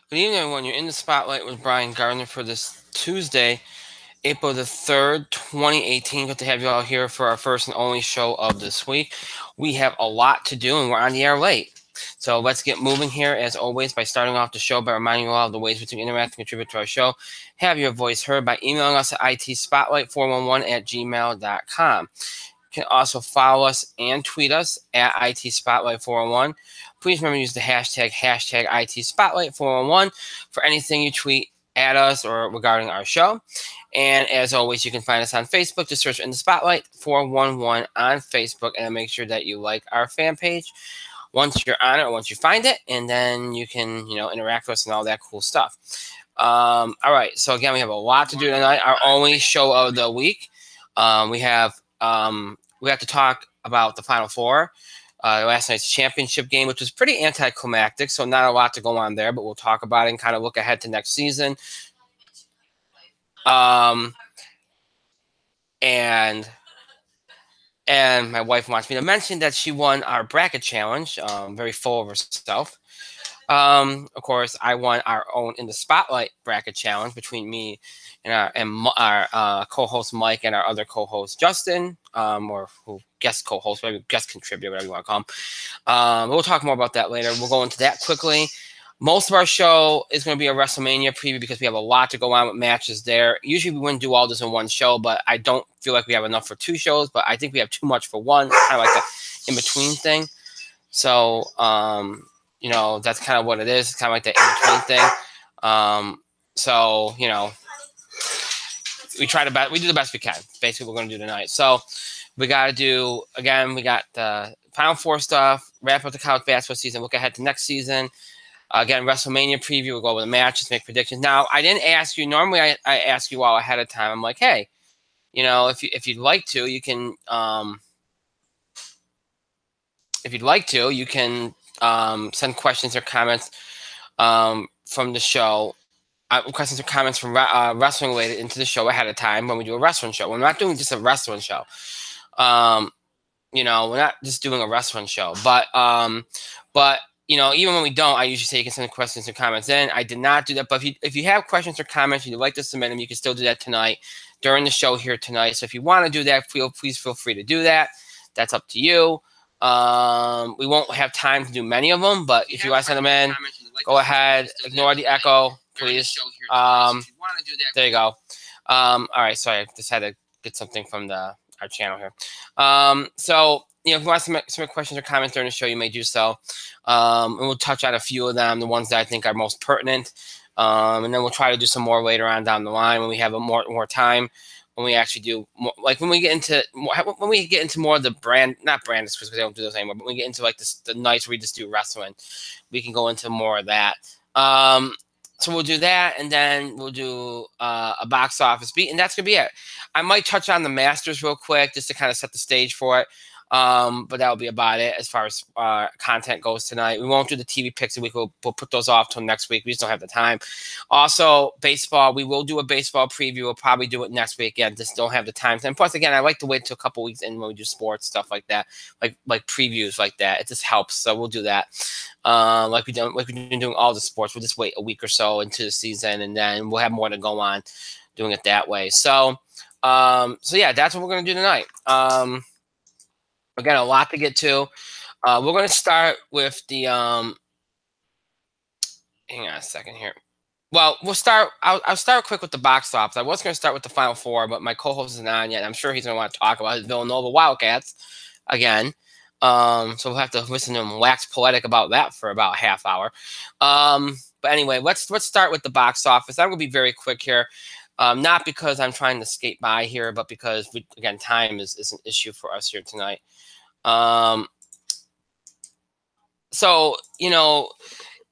Good evening, everyone. You're in the spotlight with Brian Gardner for this Tuesday, April the 3rd, 2018. Good to have you all here for our first and only show of this week. We have a lot to do, and we're on the air late. So let's get moving here, as always, by starting off the show by reminding you all of the ways which you can interact and contribute to our show. Have your voice heard by emailing us at itspotlight411 at gmail.com. You can also follow us and tweet us at itspotlight411. Please remember to use the hashtag itspotlight411 for anything you tweet at us or regarding our show. And as always, you can find us on Facebook. Just search In the Spotlight 411 on Facebook, and make sure that you like our fan page once you're on it or once you find it, and then you can interact with us and all that cool stuff. All right, so again, we have a lot to do tonight. Our only show of the week. We have to talk about the Final Four. Last night's championship game, which was pretty anticlimactic, so not a lot to go on there, but we'll talk about it and kind of look ahead to next season. And my wife wants me to mention that she won our bracket challenge, very full of herself. Of course, I won our own In the Spotlight bracket challenge between me and our co-host Mike and our other co-host Justin, or who guest co-host, maybe guest contributor, whatever you want to call him. We'll talk more about that later. We'll go into that quickly. Most of our show is going to be a WrestleMania preview because we have a lot to go on with matches there. Usually we wouldn't do all this in one show, but I don't feel like we have enough for two shows, but I think we have too much for one. Kind of like the in-between thing. So, that's kind of what it is. It's kind of like the in-between thing. We do the best we can. Basically, we're going to do tonight. So we got to do, again, we got the Final Four stuff, wrap up the college basketball season, look ahead to next season. Again, WrestleMania preview, we'll go over the matches, make predictions. Now, I didn't ask you, normally I ask you all ahead of time. I'm like, hey, if you'd like to, you can, send questions or comments from the show. Questions or comments from wrestling related into the show ahead of time when we do a wrestling show. We're not doing just a wrestling show. We're not just doing a wrestling show. But even when we don't, I usually say you can send questions or comments in. I did not do that. But if you have questions or comments and you'd like to submit them, you can still do that tonight during the show here tonight. So if you want to do that, please feel free to do that. That's up to you. We won't have time to do many of them, but if you want to send them in, go ahead. Ignore the echo, please. There you go. All right, sorry, I just had to get something from our channel here. If you want to submit questions or comments during the show, you may do so. And we'll touch on a few of them, the ones that I think are most pertinent. And then we'll try to do some more later on down the line when we have more time. When we actually do more, like when we get into more of the not brand because they don't do those anymore, but when we get into like the nights where we just do wrestling, we can go into more of that. So we'll do that, and then we'll do a box office beat, and that's gonna be it. I might touch on the Masters real quick just to kind of set the stage for it. But that'll be about it as far as content goes tonight. We won't do the TV picks a week. We'll put those off till next week. We just don't have the time. Also, baseball. We will do a baseball preview. We'll probably do it next week. Again, just don't have the time. And plus, again, I like to wait till a couple weeks in when we do sports stuff like that, like previews like that. It just helps. So we'll do that. Like we've been doing all the sports. We'll just wait a week or so into the season, and then we'll have more to go on doing it that way. So yeah, that's what we're gonna do tonight. Again, a lot to get to. We're going to start with the. Hang on a second here. Well, we'll start. I'll start quick with the box office. I was going to start with the Final Four, but my co-host isn't on yet. I'm sure he's going to want to talk about his Villanova Wildcats again. So we'll have to listen to him wax poetic about that for about a half hour. But anyway, let's start with the box office. I'm going to be very quick here. Not because I'm trying to skate by here, but because again, time is an issue for us here tonight. So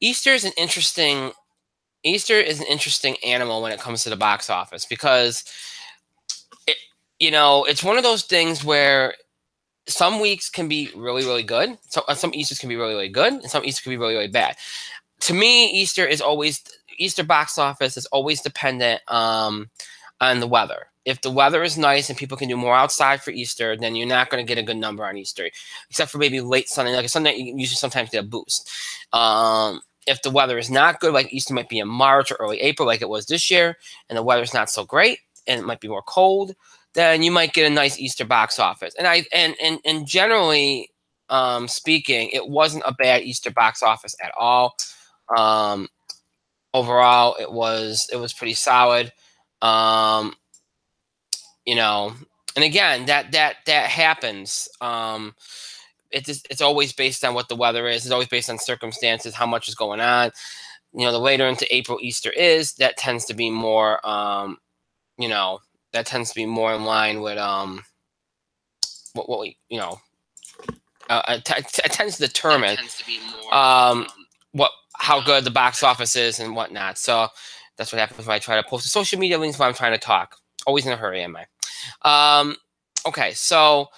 Easter is an interesting animal when it comes to the box office because it's one of those things where some weeks can be really, really good. So some Easters can be really, really good, and some Easters can be really, really bad. To me, Easter box office is always dependent on the weather. If the weather is nice and people can do more outside for Easter, then you're not going to get a good number on Easter, except for maybe late Sunday. Like a Sunday, you usually sometimes get a boost. if the weather is not good, like Easter might be in March or early April, like it was this year, and the weather's not so great, and it might be more cold, then you might get a nice Easter box office. And generally speaking, it wasn't a bad Easter box office at all. Overall, it was pretty solid. You know, and again, that happens. It's always based on what the weather is. It's always based on circumstances, how much is going on. You know, the later into April Easter is, that tends to be more. You know, that tends to be more in line with what we, you know, it tends to determine what how good the box office is and whatnot. So that's what happens when I try to post the social media links while I'm trying to talk. Always in a hurry, am I? Okay, so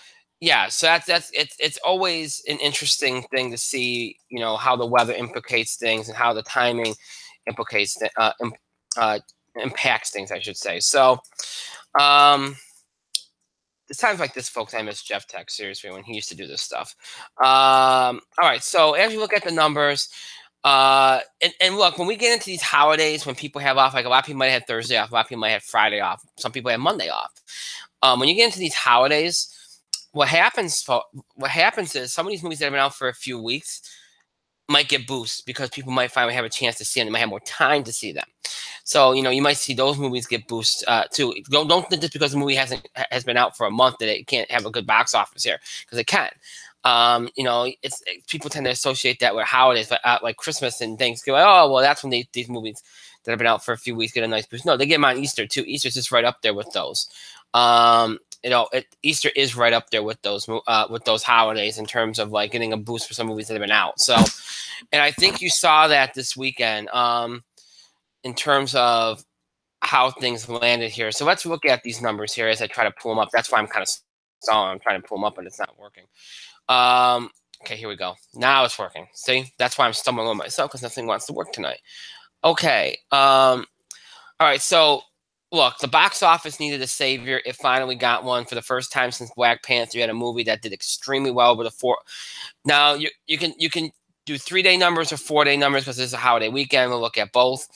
yeah, so it's always an interesting thing to see, you know, how the weather implicates things and how the timing implicates impacts things, I should say. So it's times like this, folks, I miss Jeff Tech, seriously, when he used to do this stuff. All right, so as you look at the numbers, and look, when we get into these holidays, when people have off, like a lot of people might have Thursday off, a lot of people might have Friday off, some people have Monday off. When you get into these holidays, what happens is some of these movies that have been out for a few weeks might get boosts because people might finally have a chance to see them. They might have more time to see them. So, you know, you might see those movies get boosts too. Don't think just because the movie has been out for a month that it can't have a good box office here, because it can. You know, people tend to associate that with holidays, like Christmas and Thanksgiving. Oh, well, that's when these movies that have been out for a few weeks get a nice boost. No, they get them on Easter too. Easter's just right up there with those. You know, Easter is right up there with those holidays in terms of like getting a boost for some movies that have been out. So, and I think you saw that this weekend in terms of how things landed here. So let's look at these numbers here as I try to pull them up. That's why I'm kind of stalling. I'm trying to pull them up and it's not working. Okay, here we go. Now it's working. See, that's why I'm stumbling on myself, because nothing wants to work tonight. Okay. All right. So look, the box office needed a savior. It finally got one for the first time since Black Panther. You had a movie that did extremely well over the four. Now you can do 3-day numbers or 4-day numbers because this is a holiday weekend. We'll look at both.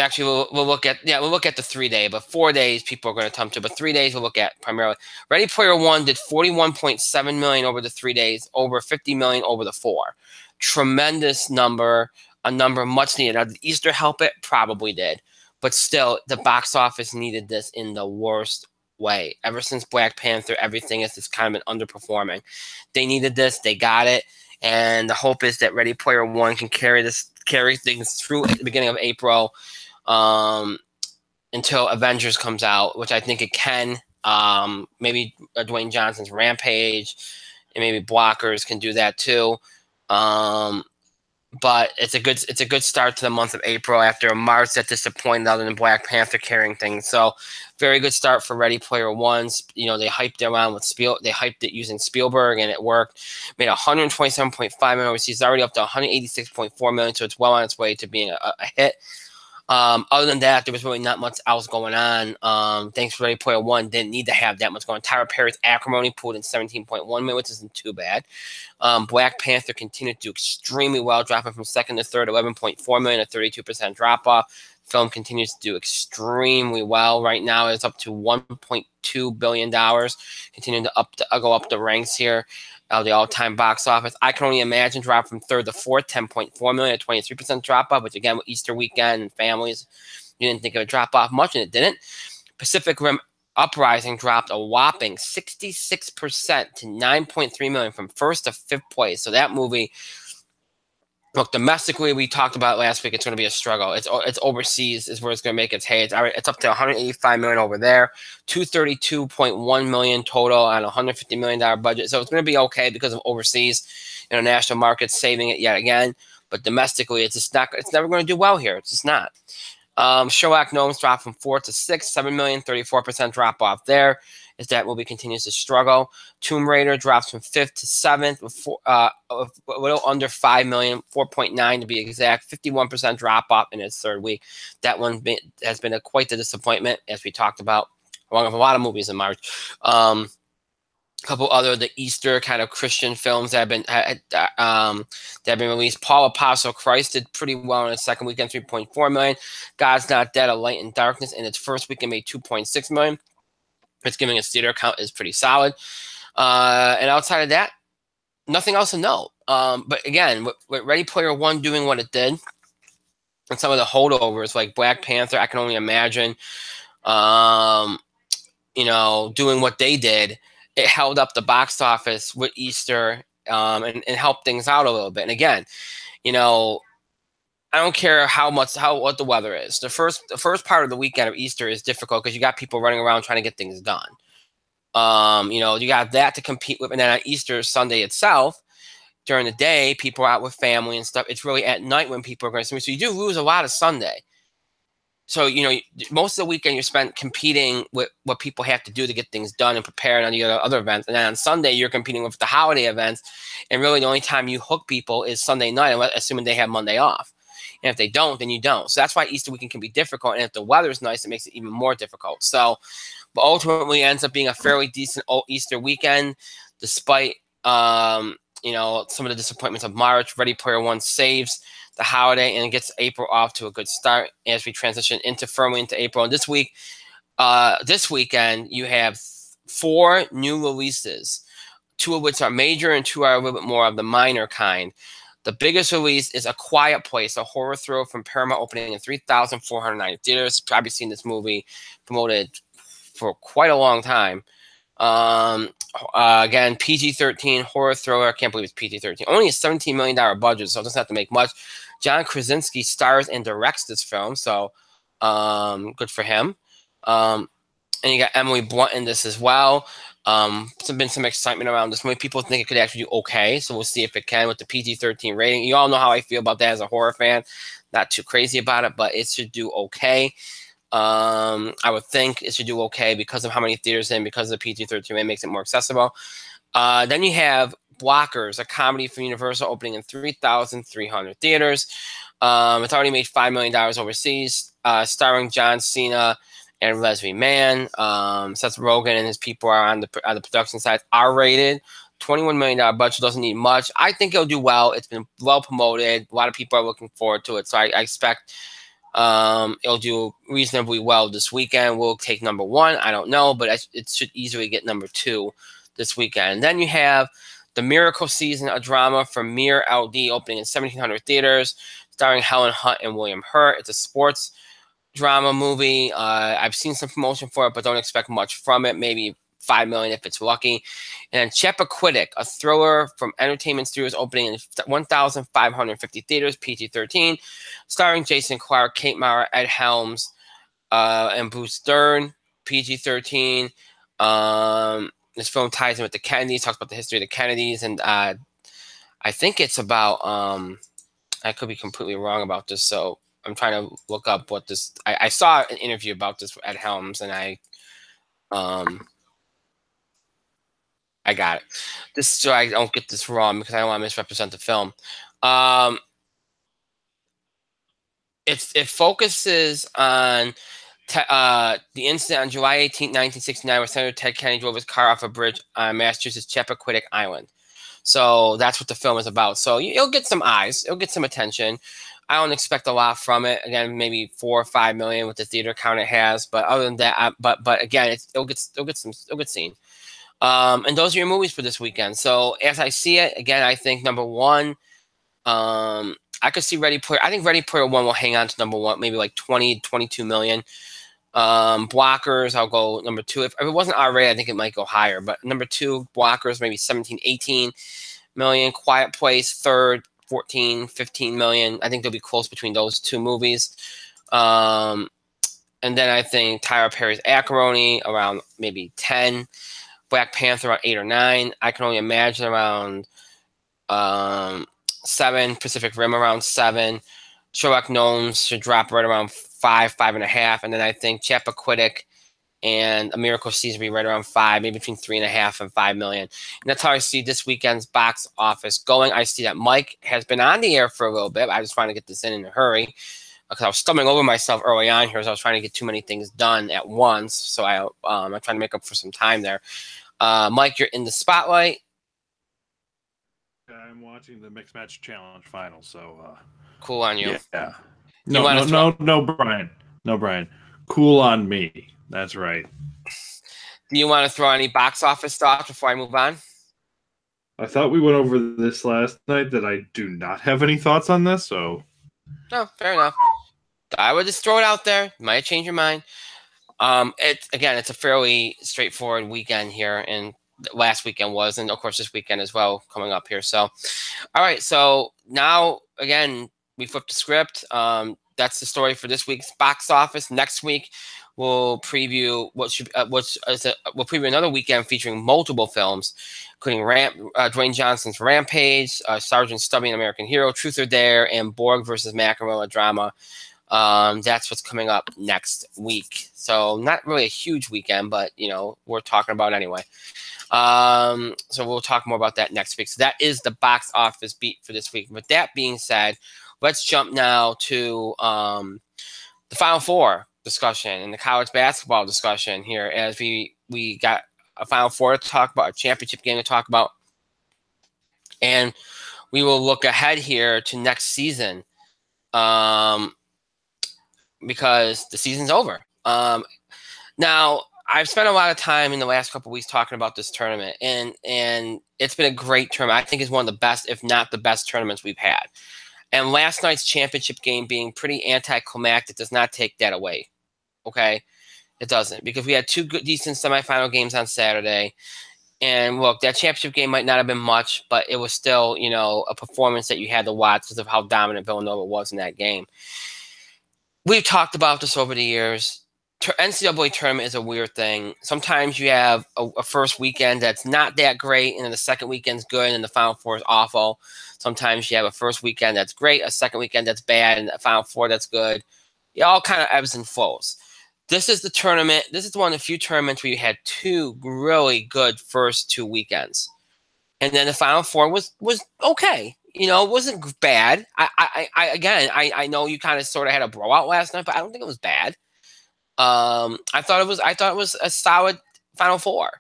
Actually, we'll look at the 3-day, but 4 days people are going to come to. But 3 days we'll look at primarily. Ready Player One did 41.7 million over the 3 days, over 50 million over the 4. Tremendous number, a number much needed. Now, did Easter help it? Probably did, but still, the box office needed this in the worst way. Ever since Black Panther, everything has just kind of been underperforming. They needed this, they got it, and the hope is that Ready Player One can carry things through at the beginning of April. Until Avengers comes out, which I think it can. Maybe Dwayne Johnson's Rampage, and maybe Blockers can do that too. But it's a good start to the month of April after a March that disappointed, other than Black Panther carrying things. So very good start for Ready Player One. You know, they hyped it around with they hyped it using Spielberg, and it worked. Made 127.5 million overseas. It's already up to 186.4 million, so it's well on its way to being a hit. Other than that, there was really not much else going on. Thanks for Ready Player One didn't need to have that much going on. Tyler Perry's Acrimony pulled in 17.1 million, which isn't too bad. Black Panther continued to do extremely well, dropping from second to third, 11.4 million, a 32% drop off. Film continues to do extremely well. Right now, it's up to $1.2 billion, continuing to go up the ranks here. The all-time box office. I Can Only Imagine dropped from third to fourth, 10.4 million, a 23% drop off, which again, with Easter weekend and families, you didn't think it would drop off much, and it didn't. Pacific Rim Uprising dropped a whopping 66% to 9.3 million from first to fifth place. So that movie, look, domestically, we talked about last week, it's going to be a struggle. It's overseas is where it's going to make its hay. It's up to 185 million over there, 232.1 million total on a $150 million budget. So it's going to be okay because of overseas, international markets saving it yet again. But domestically, it's never going to do well here. It's just not. Sherlock Gnomes dropped from 4 to 6, 7 million, 34% drop off there, as that movie continues to struggle. Tomb Raider drops from 5th to 7th, with a little under 5 million, 4.9 to be exact, 51% drop off in its third week. That one has been quite the disappointment, as we talked about, along with a lot of movies in March. A couple other the Easter kind of Christian films that have been released. Paul Apostle Christ did pretty well in its second weekend, 3.4 million. God's Not Dead: A Light in Darkness in its first weekend made 2.6 million. It's giving its theater count is pretty solid. And outside of that, nothing else to note. But again, with Ready Player One doing what it did, and some of the holdovers like Black Panther, I can only imagine, doing what they did, it held up the box office with Easter, and helped things out a little bit. And again, I don't care what the weather is. The first part of the weekend of Easter is difficult because you got people running around trying to get things done. You got that to compete with, and then on Easter Sunday itself, during the day, people are out with family and stuff. It's really at night when people are going to see me. So you do lose a lot of Sunday. So, most of the weekend you're spent competing with what people have to do to get things done and preparing on the other events. And then on Sunday, you're competing with the holiday events. And really the only time you hook people is Sunday night, assuming they have Monday off. And if they don't, then you don't. So that's why Easter weekend can be difficult. And if the weather is nice, it makes it even more difficult. So, but ultimately it ends up being a fairly decent Easter weekend, despite, some of the disappointments of March. Ready Player One saves the holiday and it gets April off to a good start as we transition firmly into April. And this weekend, you have 4 new releases, 2 of which are major and 2 are a little bit more of the minor kind. The biggest release is A Quiet Place, a horror thriller from Paramount, opening in 3,490 theaters. Probably seen this movie promoted for quite a long time. Again, PG-13 horror thriller. I can't believe it's PG-13. Only a $17 million budget, so it doesn't have to make much. John Krasinski stars and directs this film, so good for him. And you got Emily Blunt in this as well. There's been some excitement around this movie. People think it could actually do okay, so we'll see if it can with the PG-13 rating. You all know how I feel about that as a horror fan. Not too crazy about it, but it should do okay. I would think it should do okay because of how many theaters in, because of the PG-13 rating makes it more accessible. Then you have Blockers, a comedy from Universal, opening in 3,300 theaters. It's already made $5 million overseas, starring John Cena and Leslie Mann. Seth Rogen and his people are on the production side. R-rated, $21 million budget, doesn't need much. I think it'll do well. It's been well promoted. A lot of people are looking forward to it, so I expect it'll do reasonably well this weekend. Will take number 1? I don't know, but it should easily get number 2 this weekend. And then you have The Miracle Season, a drama from Mir LD, opening in 1,700 theaters, starring Helen Hunt and William Hurt. It's a sports drama movie. I've seen some promotion for it, but don't expect much from it. Maybe $5 million if it's lucky. And then Chappaquiddick, a thriller from Entertainment Studios, opening in 1,550 theaters, PG-13, starring Jason Clarke, Kate Mara, Ed Helms, and Bruce Dern, PG-13. This film ties in with the Kennedys, talks about the history of the Kennedys, and I think it's about, I could be completely wrong about this, so I'm trying to look up what this, I saw an interview about this at Helms, and I got it. This, so I don't get this wrong because I don't want to misrepresent the film. It focuses on the incident on July 18, 1969, where Senator Ted Kennedy drove his car off a bridge on Massachusetts' Chappaquiddick Island. So that's what the film is about. So you'll get some eyes. It'll get some attention. I don't expect a lot from it. Again, maybe 4 or 5 million with the theater count it has. But other than that, but again, it'll get seen. And those are your movies for this weekend. So as I see it, again, I think number 1, I could see Ready Player One will hang on to number 1, maybe like 20, 22 million. Blockers, I'll go number 2. If it wasn't R-rated, I think it might go higher. But number 2, Blockers, maybe 17, 18 million. Quiet Place, third, 14, 15 million. I think they'll be close between those 2 movies. And then I think Tyler Perry's Acrimony around maybe 10. Black Panther around 8 or 9. I can only imagine around 7. Pacific Rim around 7. Sherlock Gnomes should drop right around 5, 5.5. And then I think Chappaquiddick and A Miracle Season will be right around 5, maybe between 3.5 and 5 million. And that's how I see this weekend's box office going. I see that Mike has been on the air for a little bit. I just want to get this in a hurry because I was stumbling over myself early on here as I was trying to get too many things done at once. So I'm trying to make up for some time there. Mike, you're in the spotlight. I'm watching the Mixed Match Challenge final, so Cool on you. yeah. You wanna No, Brian. No, Brian. Cool on me. That's right. Do you want to throw any box office thoughts before I move on? I thought we went over this last night that I do not have any thoughts on this, so No, fair enough. I would just throw it out there. Might change your mind. It's a fairly straightforward weekend here, and last weekend was, and of course this weekend as well coming up here. So, all right. So now again, we flipped the script. That's the story for this week's box office. Next week, we'll preview we'll preview another weekend featuring multiple films, including Dwayne Johnson's Rampage, Sergeant Stubby and American Hero, Truth or Dare, and Borg versus McEnroe drama. That's what's coming up next week. So not really a huge weekend, but we're talking about it anyway. So we'll talk more about that next week. So that is the box office beat for this week. With that being said, let's jump now to the Final Four discussion and the college basketball discussion here, as we got a Final Four to talk about, a championship game to talk about, and we will look ahead here to next season. Because the season's over. Now, I've spent a lot of time in the last couple of weeks talking about this tournament, and it's been a great tournament. I think it's one of the best, if not the best, tournaments we've had. And last night's championship game being pretty anticlimactic does not take that away. Okay? It doesn't, because we had two good, decent semifinal games on Saturday. And look, that championship game might not have been much, but it was still, a performance that you had to watch because of how dominant Villanova was in that game. We've talked about this over the years. NCAA tournament is a weird thing. Sometimes you have a first weekend that's not that great, and then the second weekend's good, and the Final Four is awful. Sometimes you have a first weekend that's great, a second weekend that's bad, and the Final Four that's good. It all kind of ebbs and flows. This is the tournament. This is one of the few tournaments where you had two really good first two weekends. And then the Final Four was okay. It wasn't bad. I know you kind of sort of had a blowout last night, but I don't think it was bad. I thought it was a solid Final Four.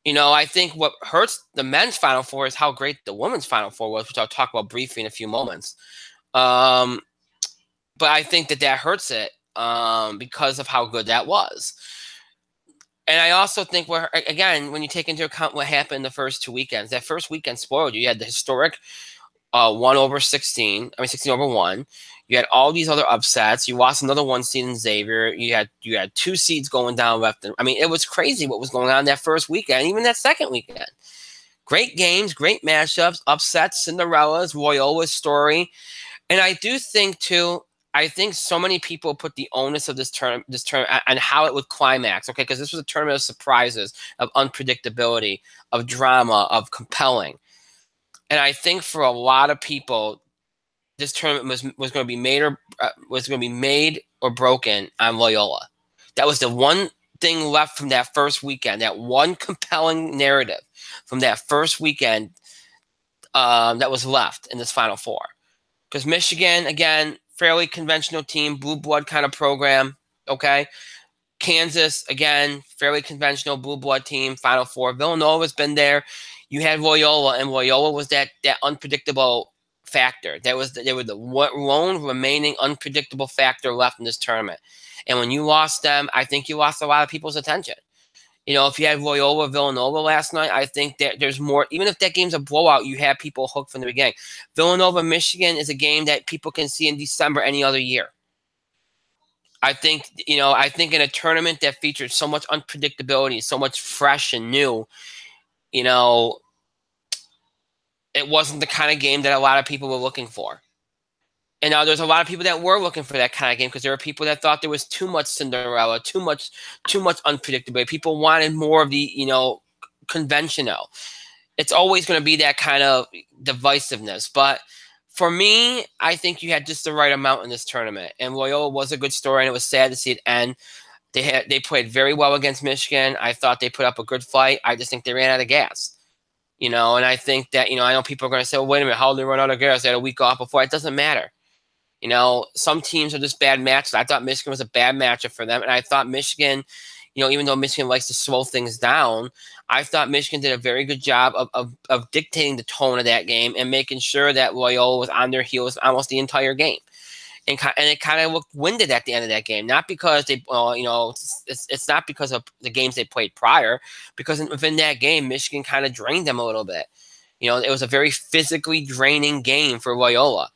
I think what hurts the men's Final Four is how great the women's Final Four was, which I'll talk about briefly in a few moments. But I think that hurts it because of how good that was. And I also think, when you take into account what happened in the first two weekends, that first weekend spoiled you. You had the historic 16 over 1. You had all these other upsets. You lost another 1 seed in Xavier. You had 2 seeds going down left. It was crazy what was going on that first weekend, even that second weekend. Great games, great matchups, upsets, Cinderella's, Loyola's story. And I do think, too, so many people put the onus of this term and how it would climax, okay? Because this was a tournament of surprises, of unpredictability, of drama, of compelling. And I think for a lot of people, this tournament was going to be made or broken on Loyola. That was the one thing left from that first weekend, that one compelling narrative from that first weekend that was left in this Final Four. Because Michigan, again, fairly conventional team, blue blood kind of program, okay? Kansas, again, fairly conventional blue blood team, Final Four. Villanova's been there. You had Loyola, and Loyola was that unpredictable factor. They were the lone remaining unpredictable factor left in this tournament. And when you lost them, I think you lost a lot of people's attention. If you had Loyola Villanova last night, I think that there's more. Even if that game's a blowout, you have people hooked from the beginning. Villanova Michigan is a game that people can see in December any other year. I think in a tournament that featured so much unpredictability, so much fresh and new, it wasn't the kind of game that a lot of people were looking for. And now there's a lot of people that were looking for that kind of game, because there were people that thought there was too much Cinderella, too much unpredictability. People wanted more of the, conventional. It's always going to be that kind of divisiveness. But for me, I think you had just the right amount in this tournament. And Loyola was a good story, and it was sad to see it end. They played very well against Michigan. I thought they put up a good fight. I just think they ran out of gas. And I think that, I know people are going to say, well, wait a minute, how did they run out of gas? They had a week off before. It doesn't matter. Some teams are just bad matches. I thought Michigan was a bad matchup for them. And I thought Michigan, even though Michigan likes to slow things down, I thought Michigan did a very good job of dictating the tone of that game and making sure that Loyola was on their heels almost the entire game. And it kind of looked winded at the end of that game, not because they, it's not because of the games they played prior, because within that game, Michigan kind of drained them a little bit. It was a very physically draining game for Loyola.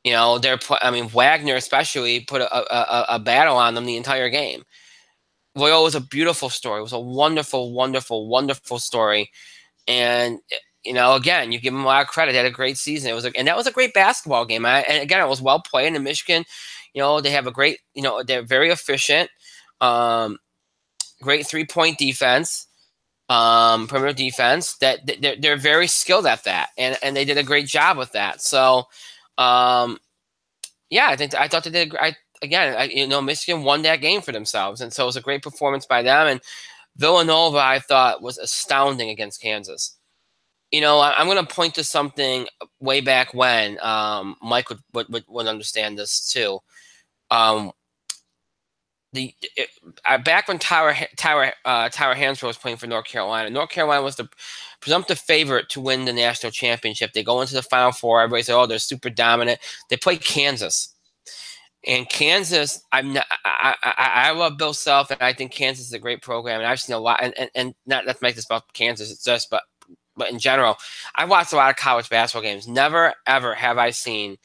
Wagner especially put a battle on them the entire game. Loyola was a beautiful story. It was a wonderful, wonderful, wonderful story. And, again, you give them a lot of credit. They had a great season. And that was a great basketball game. And again, it was well played. In Michigan, they have a great, they're very efficient, great 3-point defense, perimeter defense. That they're very skilled at that, and they did a great job with that. So, yeah, I thought they did. Michigan won that game for themselves, and so it was a great performance by them. And Villanova, I thought, was astounding against Kansas. I'm going to point to something way back when. Mike would understand this too. Back when Tyler Hansbrough was playing for North Carolina. North Carolina was the presumptive favorite to win the national championship. They go into the Final Four. Everybody said, "Oh, they're super dominant." They played Kansas, and Kansas. I love Bill Self, and I think Kansas is a great program. And I've seen a lot. And not let's make this about Kansas. It's just, but in general, I watched a lot of college basketball games. Never ever have I seen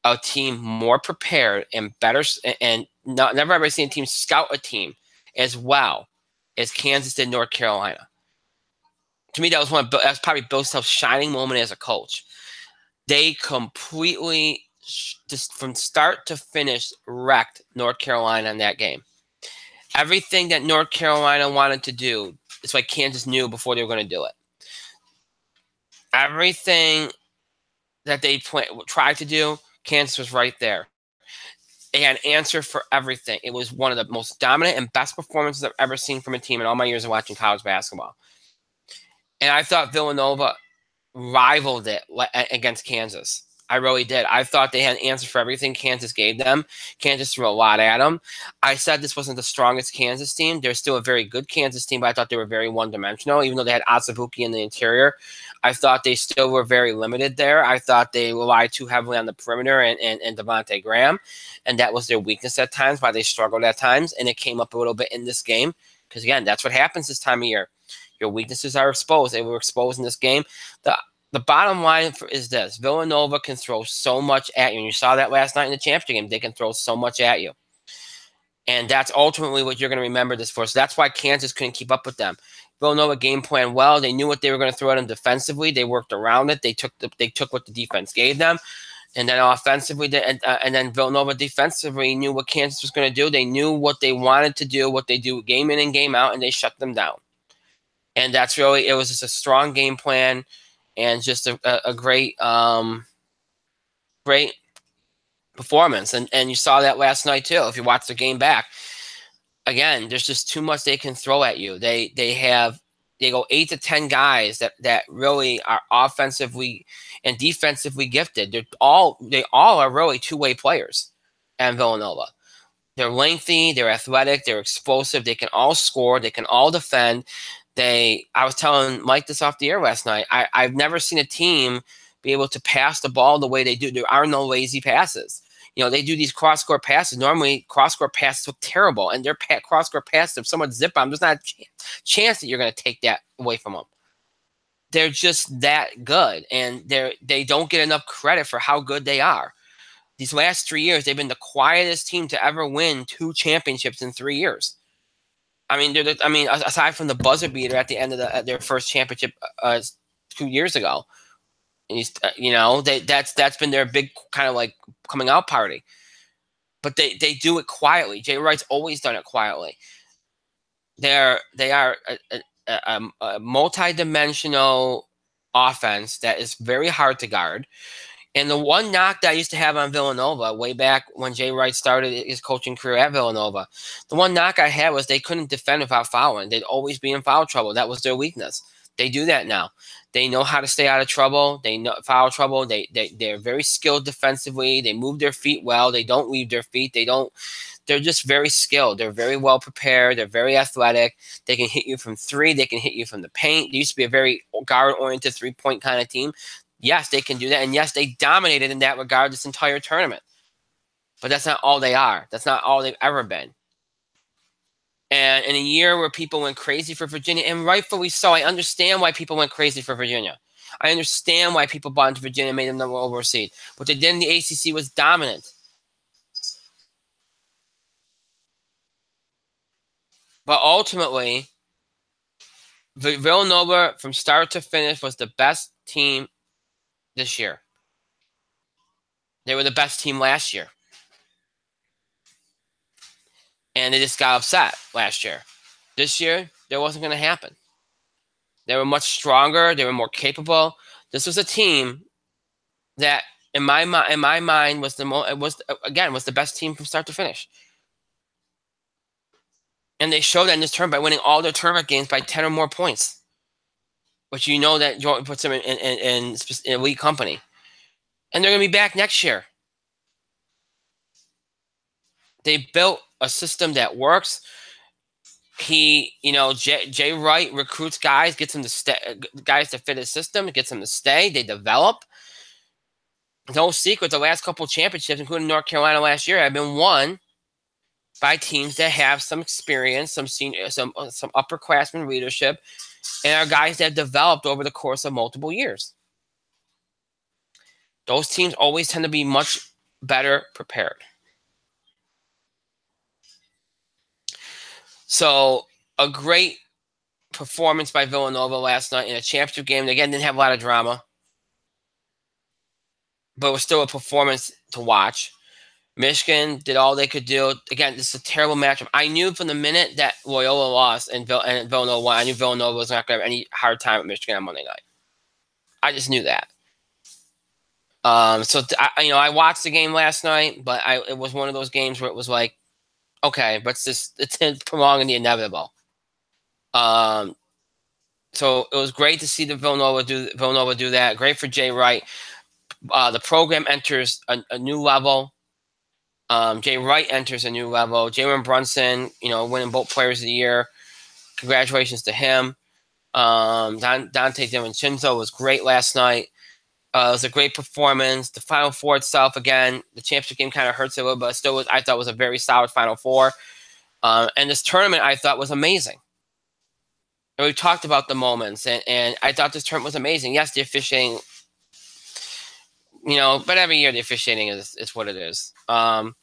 a team more prepared and better, and never ever seen a team scout a team as well as Kansas did North Carolina. To me, that was probably Bill Self's shining moment as a coach. They completely, just from start to finish, wrecked North Carolina in that game. Everything that North Carolina wanted to do, it's like Kansas knew before they were going to do it. Everything that they tried to do, Kansas was right there. They had an answer for everything. It was one of the most dominant and best performances I've ever seen from a team in all my years of watching college basketball. And I thought Villanova rivaled it against Kansas. I really did. I thought they had an answer for everything Kansas gave them. Kansas threw a lot at them. I said this wasn't the strongest Kansas team. They're still a very good Kansas team, but I thought they were very one-dimensional. Even though they had Asabuki in the interior, I thought they still were very limited there. I thought they relied too heavily on the perimeter and Devontae Graham, and that was their weakness at times, why they struggled at times, and it came up a little bit in this game because, again, that's what happens this time of year. Your weaknesses are exposed. They were exposed in this game. The bottom line is this. Villanova can throw so much at you. And you saw that last night in the championship game. They can throw so much at you. And that's ultimately what you're going to remember this for. So that's why Kansas couldn't keep up with them. Villanova game plan well. They knew what they were going to throw at them defensively. They worked around it. They took what the defense gave them. And then offensively, and then Villanova defensively knew what Kansas was going to do. They knew what they wanted to do, what they do game in and game out, and they shut them down. And that's really, it was just a strong game plan. And just a great, great performance. And you saw that last night, too, if you watch the game back. Again, there's just too much they can throw at you. They go 8 to 10 guys that really are offensively and defensively gifted. They all are really two-way players at Villanova. They're lengthy, they're athletic, they're explosive. They can all score. They can all defend. I was telling Mike this off the air last night. I've never seen a team be able to pass the ball the way they do. There are no lazy passes. They do these cross-court passes. Normally, cross-court passes look terrible, and their cross-court passes, if someone zip on them, there's not a chance that you're going to take that away from them. They're just that good, and they don't get enough credit for how good they are. These last 3 years, they've been the quietest team to ever win 2 championships in 3 years. Aside from the buzzer beater at the end of their first championship 2 years ago, and that's been their big kind of like coming out party. But they do it quietly. Jay Wright's always done it quietly. They are a multi-dimensional offense that is very hard to guard. And the one knock that I used to have on Villanova way back when Jay Wright started his coaching career at Villanova, the one knock I had was they couldn't defend without fouling. They'd always be in foul trouble. That was their weakness. They do that now. They know how to stay out of trouble. They know foul trouble. They're very skilled defensively. They move their feet well. They don't leave their feet. They they're just very skilled. They're very well prepared. They're very athletic. They can hit you from three. They can hit you from the paint. They used to be a very guard-oriented three-point kind of team. Yes, they can do that. And yes, they dominated in that regard this entire tournament. But that's not all they are. That's not all they've ever been. And in a year where people went crazy for Virginia, and rightfully so, I understand why people went crazy for Virginia. I understand why people bought into Virginia and made them number one overall seed. What they did in the ACC was dominant. But ultimately, Villanova, from start to finish, was the best team this year. They were the best team last year. And they just got upset last year. This year, that wasn't going to happen. They were much stronger. They were more capable. This was a team that, in my mind, was the best team from start to finish. And they showed that in this tournament by winning all their tournament games by 10 or more points, which you know that Jordan puts them in elite company. And they're going to be back next year. They built a system that works. Jay Wright recruits guys, gets them to stay, guys to fit his system, gets them to stay. They develop. No secret, the last couple of championships, including North Carolina last year, have been won by teams that have some experience, some upperclassmen leadership, and are guys that have developed over the course of multiple years. Those teams always tend to be much better prepared. So a great performance by Villanova last night in a championship game. They, again, didn't have a lot of drama, but it was still a performance to watch. Michigan did all they could do. Again, this is a terrible matchup. I knew from the minute that Loyola lost and Villanova won, I knew Villanova was not going to have any hard time at Michigan on Monday night. I just knew that. I watched the game last night, but it was one of those games where it was like, okay, but it's prolonging the inevitable. So it was great to see the Villanova do that. Great for Jay Wright. The program enters a new level. Jay Wright enters a new level. Jalen Brunson, winning both Players of the Year. Congratulations to him. Dante DiVincenzo was great last night. It was a great performance. The Final Four itself, again, the championship game kind of hurts a little, but still, I thought was a very solid Final Four. And this tournament, I thought, was amazing. And we talked about the moments, and I thought this tournament was amazing. Yes, the officiating, but every year the officiating is what it is. And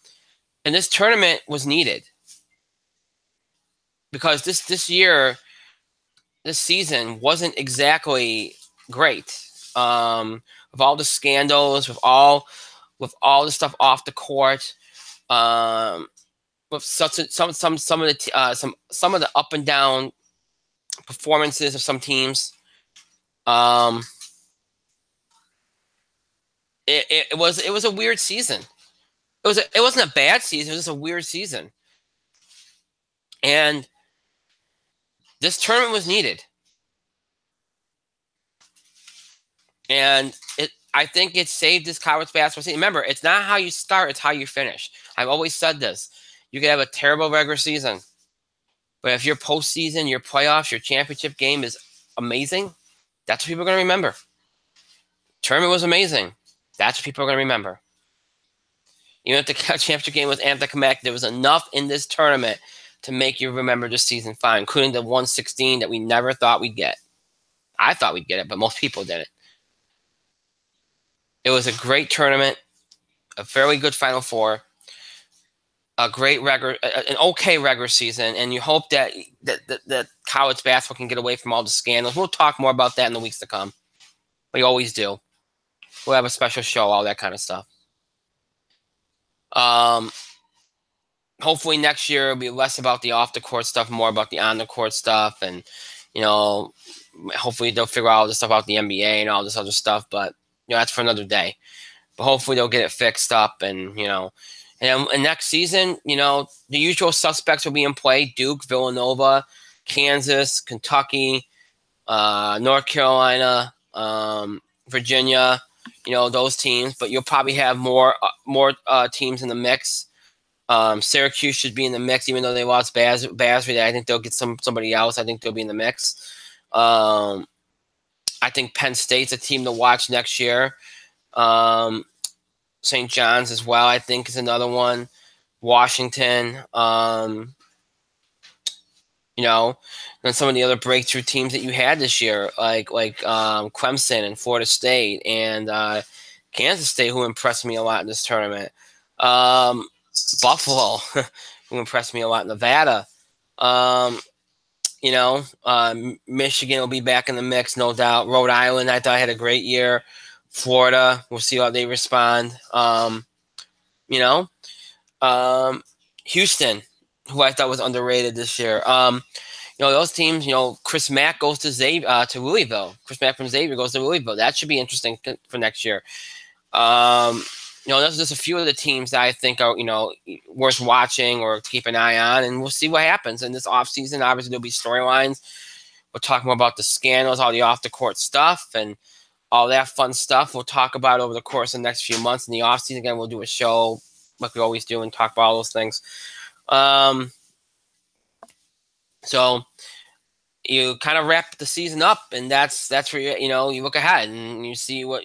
this tournament was needed because this season wasn't exactly great. With all the scandals, with all the stuff off the court, with some of the up and down performances of some teams. It was a weird season. It wasn't a bad season. It was just a weird season, and this tournament was needed. And I think it saved this college basketball season. Remember, it's not how you start, it's how you finish. I've always said this. You can have a terrible regular season, but if your postseason, your playoffs, your championship game is amazing, that's what people are going to remember. Tournament was amazing. That's what people are going to remember. Even if the championship game was anticlimactic, there was enough in this tournament to make you remember the season fine, including the 116 that we never thought we'd get. I thought we'd get it, but most people didn't. It was a great tournament, a fairly good Final Four, an okay regular season, and you hope that college basketball can get away from all the scandals. We'll talk more about that in the weeks to come. We always do. We'll have a special show, all that kind of stuff. Hopefully next year it'll be less about the off-the-court stuff, more about the on-the-court stuff, and, hopefully they'll figure out all this stuff about the NBA and all this other stuff, but that's for another day. But hopefully they'll get it fixed up, and next season, the usual suspects will be in play: Duke, Villanova, Kansas, Kentucky, North Carolina, Virginia. Those teams. But you'll probably have more teams in the mix. Syracuse should be in the mix, even though they lost Basri. I think they'll get somebody else. I think they'll be in the mix. I think Penn State's a team to watch next year. St. John's as well, I think, is another one. Washington. And some of the other breakthrough teams that you had this year, like Clemson and Florida State and Kansas State, who impressed me a lot in this tournament. Buffalo, who impressed me a lot. Nevada. Michigan will be back in the mix, no doubt. Rhode Island, I thought had a great year. Florida, we'll see how they respond. Houston, who I thought was underrated this year. Those teams. Chris Mack goes to Louisville. Chris Mack from Xavier goes to Louisville. That should be interesting for next year. There's just a few of the teams that I think are, worth watching or keep an eye on, and we'll see what happens in this offseason. Obviously, there'll be storylines. We'll talk more about the scandals, all the off-the-court stuff, and all that fun stuff we'll talk about over the course of the next few months in the offseason. Again, we'll do a show like we always do and talk about all those things. So you kind of wrap the season up, and that's where you look ahead and you see what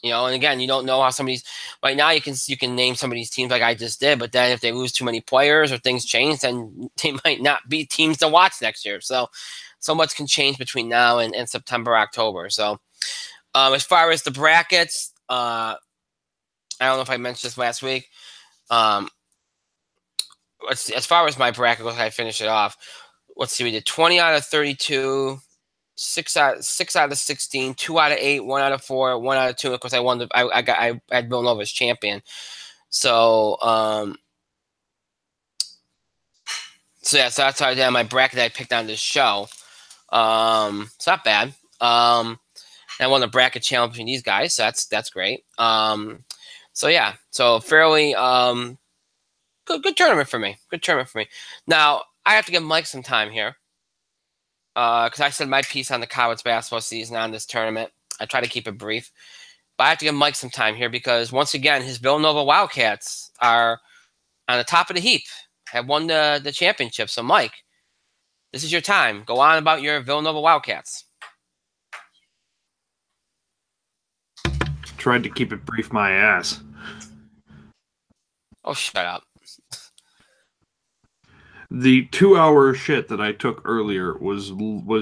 and again, you don't know how somebody's right now. You can name some of these teams like I just did, but then if they lose too many players or things change, then they might not be teams to watch next year. So much can change between now and September, October. So as far as the brackets, I don't know if I mentioned this last week. As far as my bracket goes, I finish it off. Let's see, we did 20 out of 32. 6 out of 16, 2 out of 8, 1 out of 4, 1 out of 2. Of course, I had Villanova as champion. So that's how I did my bracket that I picked on this show. It's not bad. I won the bracket challenge between these guys, so that's great. So fairly good tournament for me. Good tournament for me. Now I have to give Mike some time here. Because I said my piece on the college basketball season on this tournament. I try to keep it brief. But I have to give Mike some time here because, once again, his Villanova Wildcats are on the top of the heap, have won the championship. So, Mike, this is your time. Go on about your Villanova Wildcats. Tried to keep it brief my ass. Oh, shut up. The 2-hour shit that I took earlier was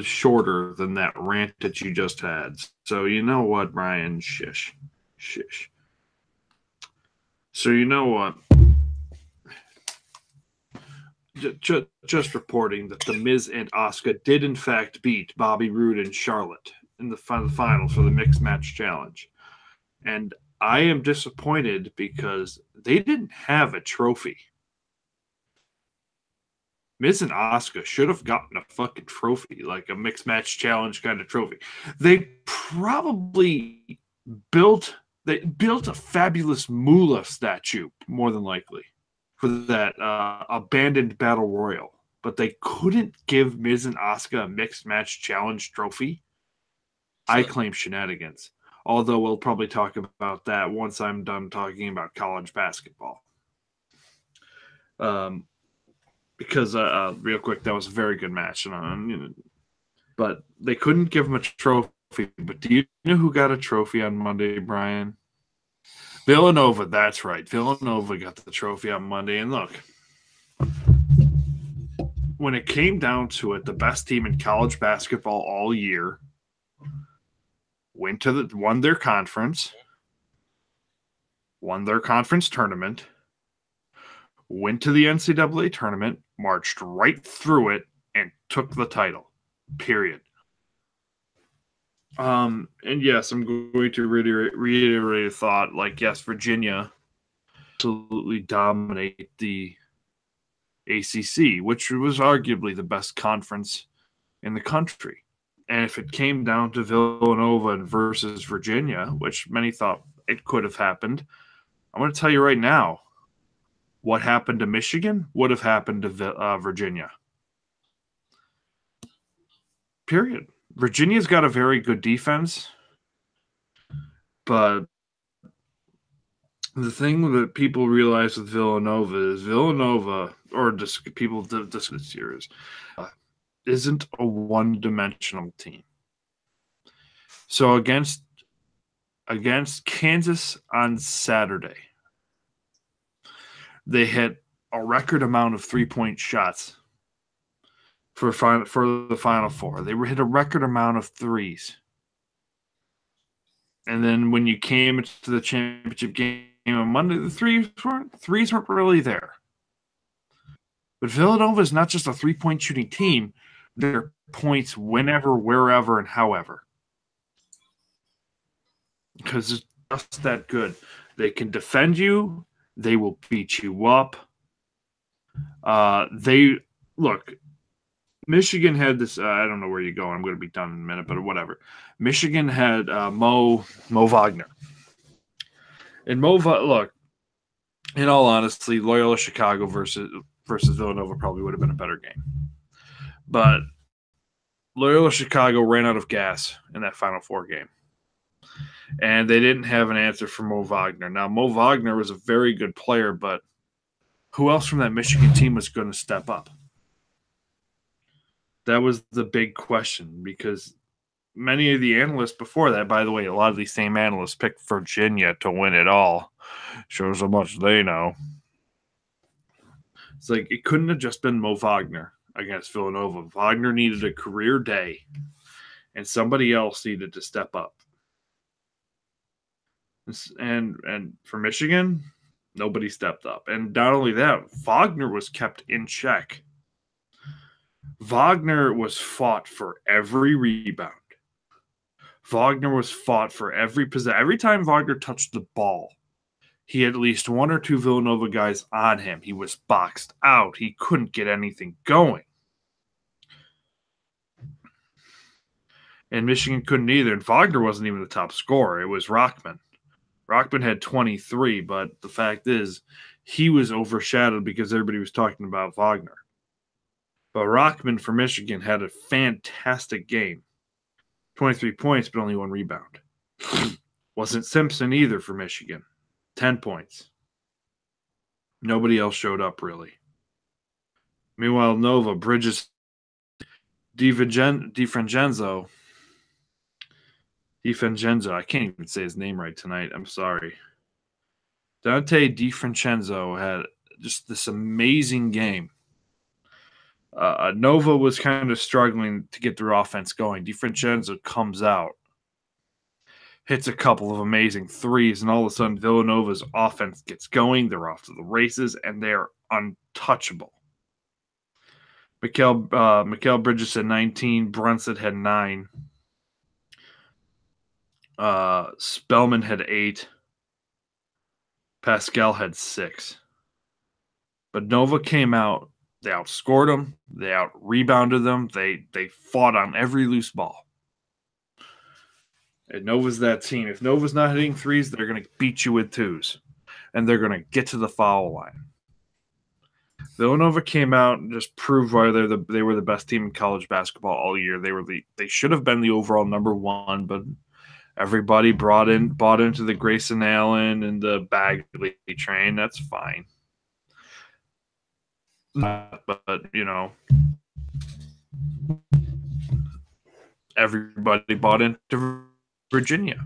shorter than that rant that you just had. So you know what, Brian? Shish. So you know what? Just reporting that The Miz and Asuka did in fact beat Bobby Roode and Charlotte in the final for the Mixed Match Challenge. And I am disappointed because they didn't have a trophy. Miz and Asuka should have gotten a fucking trophy, like a Mixed Match Challenge kind of trophy. They probably built a fabulous Moolah statue, more than likely, for that abandoned Battle Royal. But they couldn't give Miz and Asuka a Mixed Match Challenge trophy. I claim shenanigans. Although we'll probably talk about that once I'm done talking about college basketball. Because real quick, that was a very good match. But they couldn't give him a trophy. But do you know who got a trophy on Monday, Brian? Villanova, that's right. Villanova got the trophy on Monday. And look, when it came down to it, the best team in college basketball all year won their conference tournament, went to the NCAA tournament, marched right through it, and took the title. Period. And yes, I'm going to reiterate a thought. Like, yes, Virginia absolutely dominate the ACC, which was arguably the best conference in the country. And if it came down to Villanova versus Virginia, which many thought it could have happened, I'm going to tell you right now, what happened to Michigan would have happened to Virginia. Period. Virginia's got a very good defense, but The thing that people realize with Villanova is Villanova, or just people discuss this series, isn't a one-dimensional team. So against Kansas on Saturday, they hit a record amount of 3-point shots for the Final Four. They hit a record amount of threes. And then when you came into the championship game on Monday, the threes weren't really there. But Villanova is not just a 3-point shooting team. They're points whenever, wherever, and however. Because it's just that good. They can defend you. They will beat you up. Michigan had this. I don't know where you're going. I'm going to be done in a minute, but whatever. Michigan had Mo Wagner. And look, in all honesty, Loyola Chicago versus Villanova probably would have been a better game. But Loyola Chicago ran out of gas in that Final Four game. And they didn't have an answer for Mo Wagner. Now, Mo Wagner was a very good player, but who else from that Michigan team was going to step up? That was the big question, because many of the analysts before that, by the way, a lot of these same analysts picked Virginia to win it all. Shows how much they know. It's like it couldn't have just been Mo Wagner against Villanova. Wagner needed a career day, and somebody else needed to step up. And for Michigan, nobody stepped up. And not only that, Wagner was kept in check. Wagner was fought for every rebound. Wagner was fought for every possession. Every time Wagner touched the ball, he had at least one or two Villanova guys on him. He was boxed out. He couldn't get anything going. And Michigan couldn't either. And Wagner wasn't even the top scorer. It was Rockman. Rockman had 23, but the fact is he was overshadowed because everybody was talking about Wagner. But Rockman for Michigan had a fantastic game. 23 points, but only one rebound. Wasn't Simpson either for Michigan. 10 points. Nobody else showed up, really. Meanwhile, Nova, Bridges, DiFrancesco, I can't even say his name right tonight. I'm sorry. Dante DiFrancesco had just this amazing game. Nova was kind of struggling to get their offense going. DiFrancesco comes out, hits a couple of amazing threes, and all of a sudden Villanova's offense gets going. They're off to the races, and they're untouchable. Mikal Bridges had 19. Brunson had 9. Spellman had 8. Pascal had 6. But Nova came out. They outscored them. They out-rebounded them. They fought on every loose ball. And Nova's that team. If Nova's not hitting threes, they're going to beat you with twos. And they're going to get to the foul line. Villanova came out and just proved why they were the best team in college basketball all year. They should have been the overall number 1, but everybody bought into the Grayson Allen and the Bagley train. That's fine. But everybody bought into Virginia.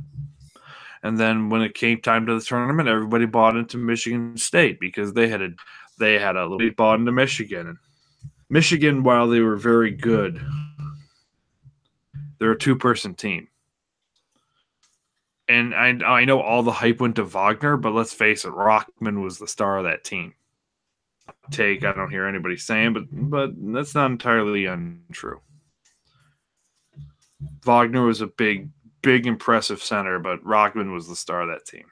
And then when it came time to the tournament, everybody bought into Michigan State because they had a little bit bought into Michigan. And Michigan, while they were very good, they're a 2-person team. And I know all the hype went to Wagner, but let's face it, Rockman was the star of that team. I don't hear anybody saying, but that's not entirely untrue. Wagner was a big, impressive center, but Rockman was the star of that team.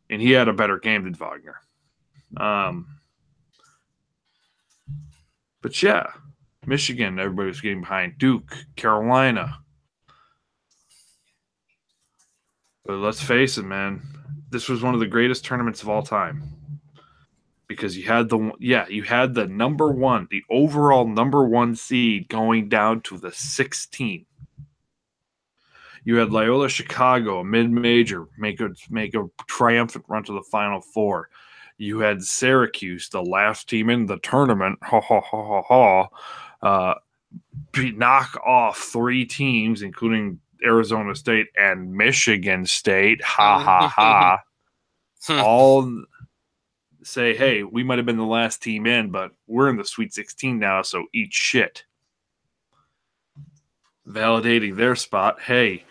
And he had a better game than Wagner. But yeah, Michigan, everybody was getting behind. Duke, Carolina. But let's face it, man. This was one of the greatest tournaments of all time. Because you had the number 1, the overall number 1 seed going down to the 16. You had Loyola Chicago, a mid-major, make a triumphant run to the Final Four. You had Syracuse, the last team in the tournament, knock off 3 teams, including Arizona State and Michigan State. All say, hey, we might have been the last team in, but we're in the Sweet 16 now, so eat shit. Validating their spot. Hey,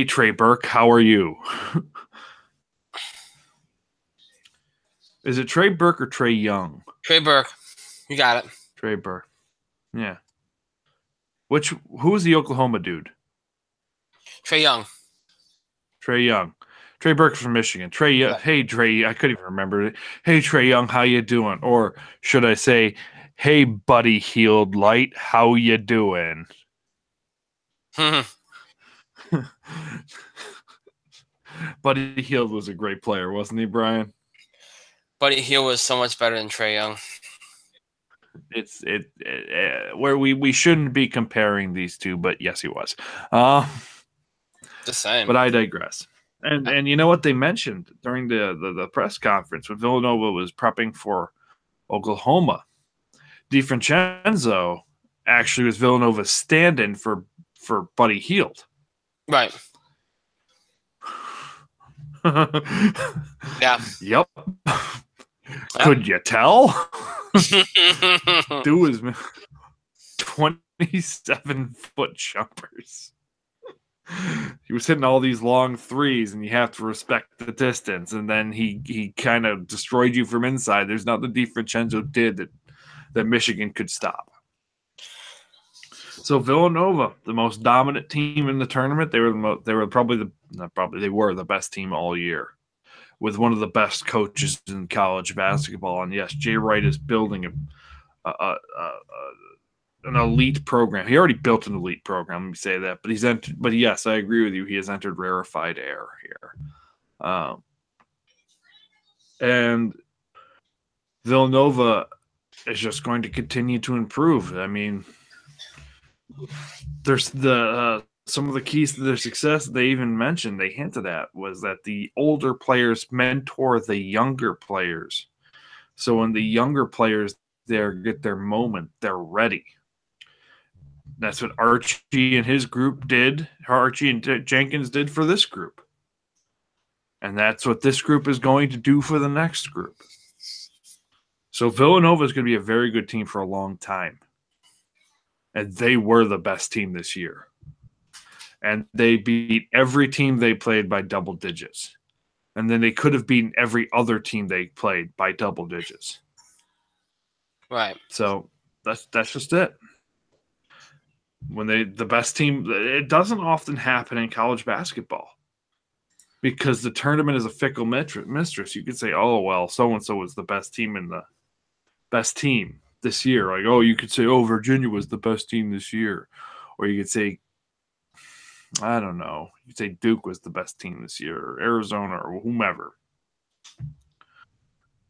Trey Burke, how are you? Is it Trey Burke or Trey Young? Trey Burke. You got it. Trey Burke. Yeah. Who was the Oklahoma dude? Trey Young. Trey Young. Trey Burke's from Michigan. Trey Young. Hey, Trey. I couldn't even remember it. Hey, Trey Young, how you doing? Or should I say, hey, buddy healed light, how you doing? Buddy Hield was a great player, wasn't he, Brian? Buddy Hield was so much better than Trey Young. It's where we shouldn't be comparing these two, but yes, he was. Just saying. But I digress. And you know what they mentioned during the press conference when Villanova was prepping for Oklahoma? DiFrancesco actually was Villanova's stand-in for Buddy Hield. Right. Yeah. Yep. Could you tell? Dude was 27-foot jumpers. He was hitting all these long threes, and you have to respect the distance. And then he kind of destroyed you from inside. There's nothing DiFrancesco did that Michigan could stop. So Villanova, the most dominant team in the tournament, they were the best team all year, with one of the best coaches in college basketball. And yes, Jay Wright is building an elite program. He already built an elite program. Let me say that, but he's entered. But yes, I agree with you. He has entered rarefied air here, and Villanova is just going to continue to improve. I mean, there's some of the keys to their success they even mentioned, they hinted at, was that the older players mentor the younger players. So when the younger players there get their moment, they're ready. That's what Archie and his group did. Archie and Jenkins did for this group. And that's what this group is going to do for the next group. So Villanova is going to be a very good team for a long time. And they were the best team this year. And they beat every team they played by double digits. And then they could have beaten every other team they played by double digits. Right. So that's just it. When the best team, it doesn't often happen in college basketball. Because the tournament is a fickle mistress. You could say, oh, well, so-and-so was the best team this year. Like, oh, you could say, oh, Virginia was the best team this year. Or you could say, I don't know. You could say Duke was the best team this year, or Arizona, or whomever.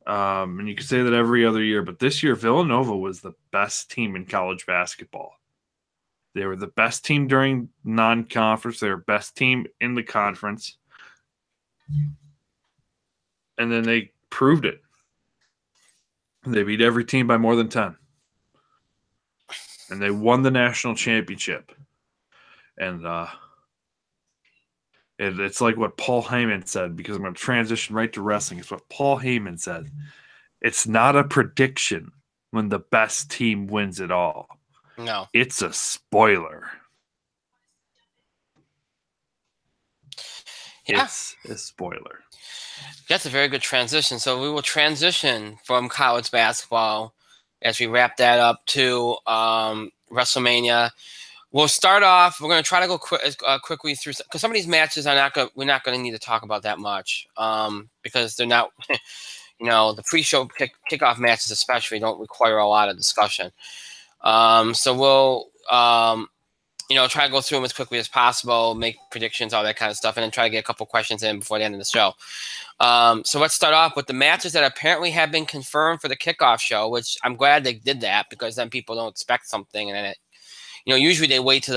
And you could say that every other year. But this year, Villanova was the best team in college basketball. They were the best team during non-conference. They were best team in the conference. And then they proved it. They beat every team by more than 10. And they won the national championship. And it's like what Paul Heyman said, because I'm going to transition right to wrestling. It's what Paul Heyman said. It's not a prediction when the best team wins it all. No. It's a spoiler. Yeah. It's a spoiler. That's a very good transition. So we will transition from college basketball as we wrap that up to WrestleMania. We'll start off. We're going to try to go quickly through, because some of these matches we're not going to need to talk about that much because they're not, the pre-show kickoff matches especially don't require a lot of discussion. So we'll try to go through them as quickly as possible, make predictions, all that kind of stuff, and then try to get a couple questions in before the end of the show. So let's start off with the matches that apparently have been confirmed for the kickoff show, which I'm glad they did that, because then people don't expect something, and then usually they wait to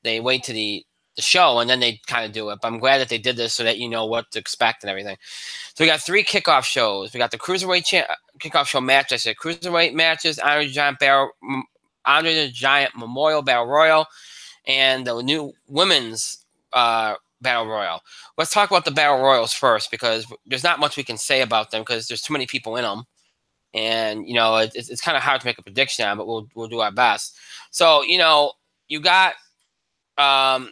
the the show, and then they kind of do it. But I'm glad that they did this so that you know what to expect and everything. So we got 3 kickoff shows. We got the Cruiserweight kickoff show match. I said Cruiserweight matches, Andre the Giant Memorial Battle Royal, and the new women's Battle Royal. Let's talk about the Battle Royals first because there's not much we can say about them because there's too many people in them. And, you know, it's kind of hard to make a prediction on, but we'll do our best. So, you know, you got let's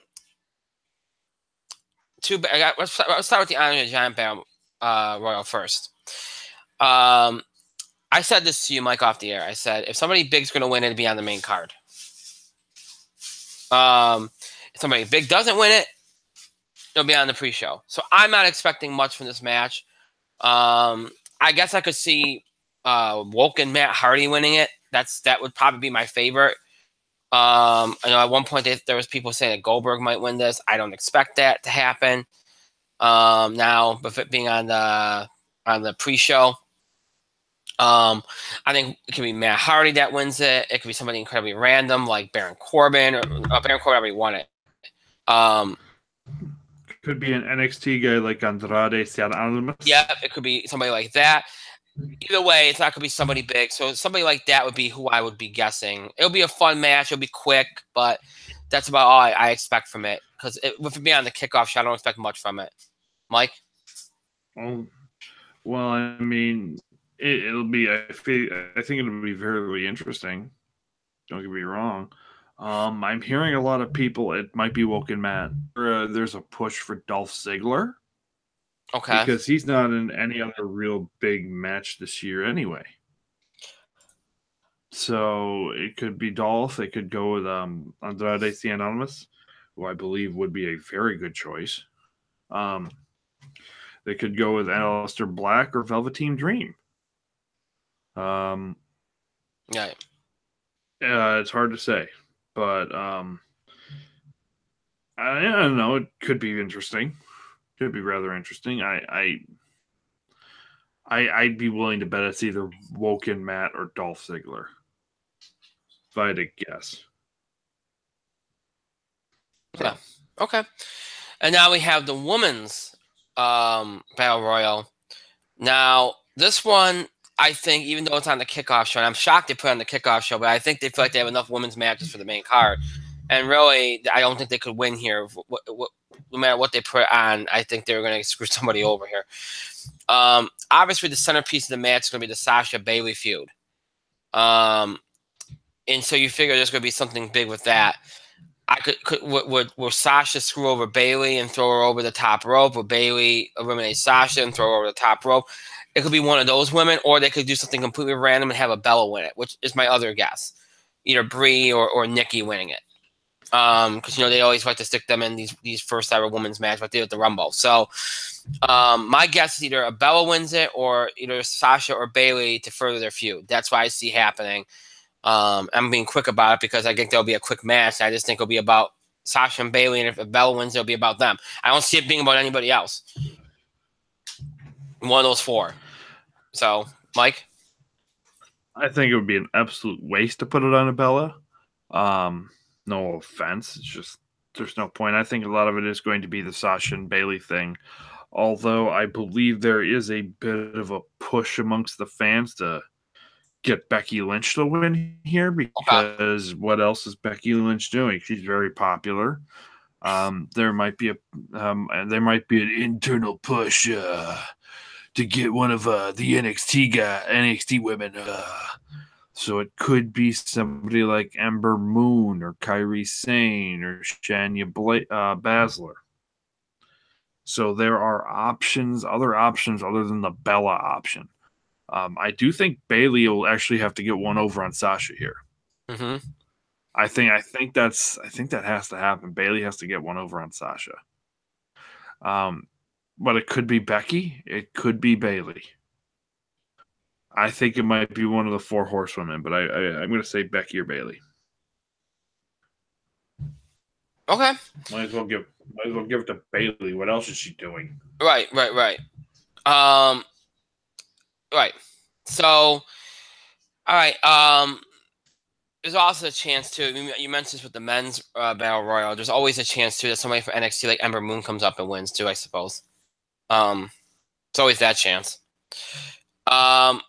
start with the Honor of the Giant Battle Royal first. I said this to you, Mike, off the air. I said, if somebody big's going to win, it'll be on the main card. If somebody big doesn't win it, it'll be on the pre-show. So I'm not expecting much from this match. I guess I could see Woken Matt Hardy winning it. That would probably be my favorite. I know at one point there was people saying that Goldberg might win this. I don't expect that to happen. Now, with it being on the pre-show, I think it could be Matt Hardy that wins it. It could be somebody incredibly random like Baron Corbin or Baron Corbin already won it. Could be an NXT guy like Andrade Cien Almas. Yeah, it could be somebody like that. Either way, it's not going to be somebody big. So somebody like that would be who I would be guessing. It'll be a fun match. It'll be quick, but that's about all I expect from it. Because with it being on the kickoff show, I don't expect much from it. Mike? Well, I mean, it'll be. I think it'll be very interesting. Don't get me wrong. I'm hearing a lot of people. It might be Woken Matt. There's a push for Dolph Ziggler. Okay. Because he's not in any other real big match this year anyway. So it could be Dolph. They could go with Andrade Cien Almas, who I believe would be a very good choice. They could go with Aleister Black or Velveteen Dream. Yeah. It's hard to say. But I don't know. It could be interesting. Could be rather interesting. I'd be willing to bet it's either Woken Matt or Dolph Ziggler. If I had to guess. So. Yeah. Okay. And now we have the women's Battle Royal. Now, this one, I think, even though it's on the kickoff show, and I'm shocked they put it on the kickoff show, but I think they feel like they have enough women's matches for the main card. And really, I don't think they could win here. No matter what they put on, I think they're going to screw somebody over here. Obviously, the centerpiece of the match is going to be the Sasha Bayley feud. And so you figure there's going to be something big with that. Will Sasha screw over Bayley and throw her over the top rope? Will Bayley eliminate Sasha and throw her over the top rope? It could be one of those women, or they could do something completely random and have a Bella win it, which is my other guess. Either Brie or Nikki winning it. Because they always like to stick them in these first ever women's match, like they did at the Rumble. So my guess is either a Bella wins it or either Sasha or Bayley to further their feud. That's what I see happening. I'm being quick about it because I think there'll be a quick match. I just think it'll be about Sasha and Bayley, and if Bella wins, it'll be about them. I don't see it being about anybody else. One of those 4. So, Mike? I think it would be an absolute waste to put it on a Bella. No offense. It's just there's no point. I think a lot of it is going to be the Sasha and Bayley thing. Although I believe there is a bit of a push amongst the fans to get Becky Lynch to win here because what else is Becky Lynch doing? She's very popular. There might be an internal push to get one of the NXT women. So it could be somebody like Ember Moon or Kairi Sane or Shania Baszler. So there are other options other than the Bella option. I do think Bayley will actually have to get one over on Sasha here. Mm-hmm. I think that has to happen. Bayley has to get one over on Sasha. But it could be Becky. It could be Bayley. I think it might be one of the 4 horsewomen, but I'm going to say Becky or Bayley. Okay. Might as well give it to Bayley. What else is she doing? Right. Right. So, all right. there's also a chance too. You mentioned this with the men's battle royal. There's always a chance too that somebody from NXT like Ember Moon comes up and wins too. I suppose. It's always that chance. I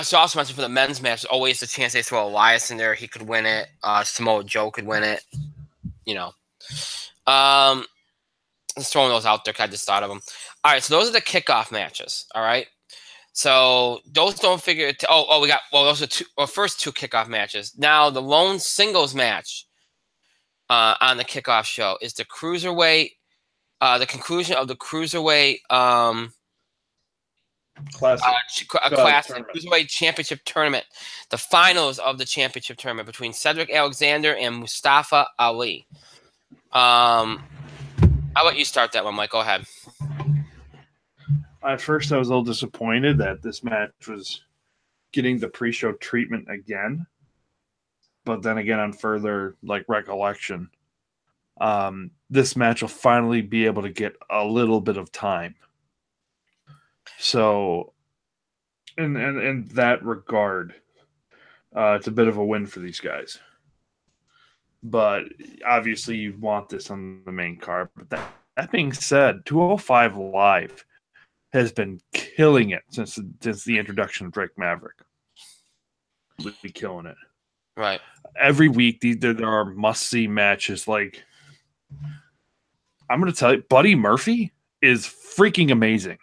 should also mention for the men's match, there's always a chance they throw Elias in there. He could win it. Samoa Joe could win it. You know. Just throwing those out there. I just thought of them. All right, so those are the kickoff matches. All right. So those don't figure. We got those are first two kickoff matches. Now the lone singles match on the kickoff show is the cruiserweight. The conclusion of the cruiserweight classic cruiserweight championship tournament. The finals of the championship tournament between Cedric Alexander and Mustafa Ali. How about you start that one, Mike? Go ahead. At first, I was a little disappointed that this match was getting the pre-show treatment again. But then again, on further recollection, this match will finally be able to get a little bit of time. So, in that regard, it's a bit of a win for these guys. But obviously, you want this on the main card. But that being said, 205 Live has been killing it since the introduction of Drake Maverick. Really killing it. Right. Every week, there are must-see matches. Like, I'm going to tell you, Buddy Murphy is freaking amazing.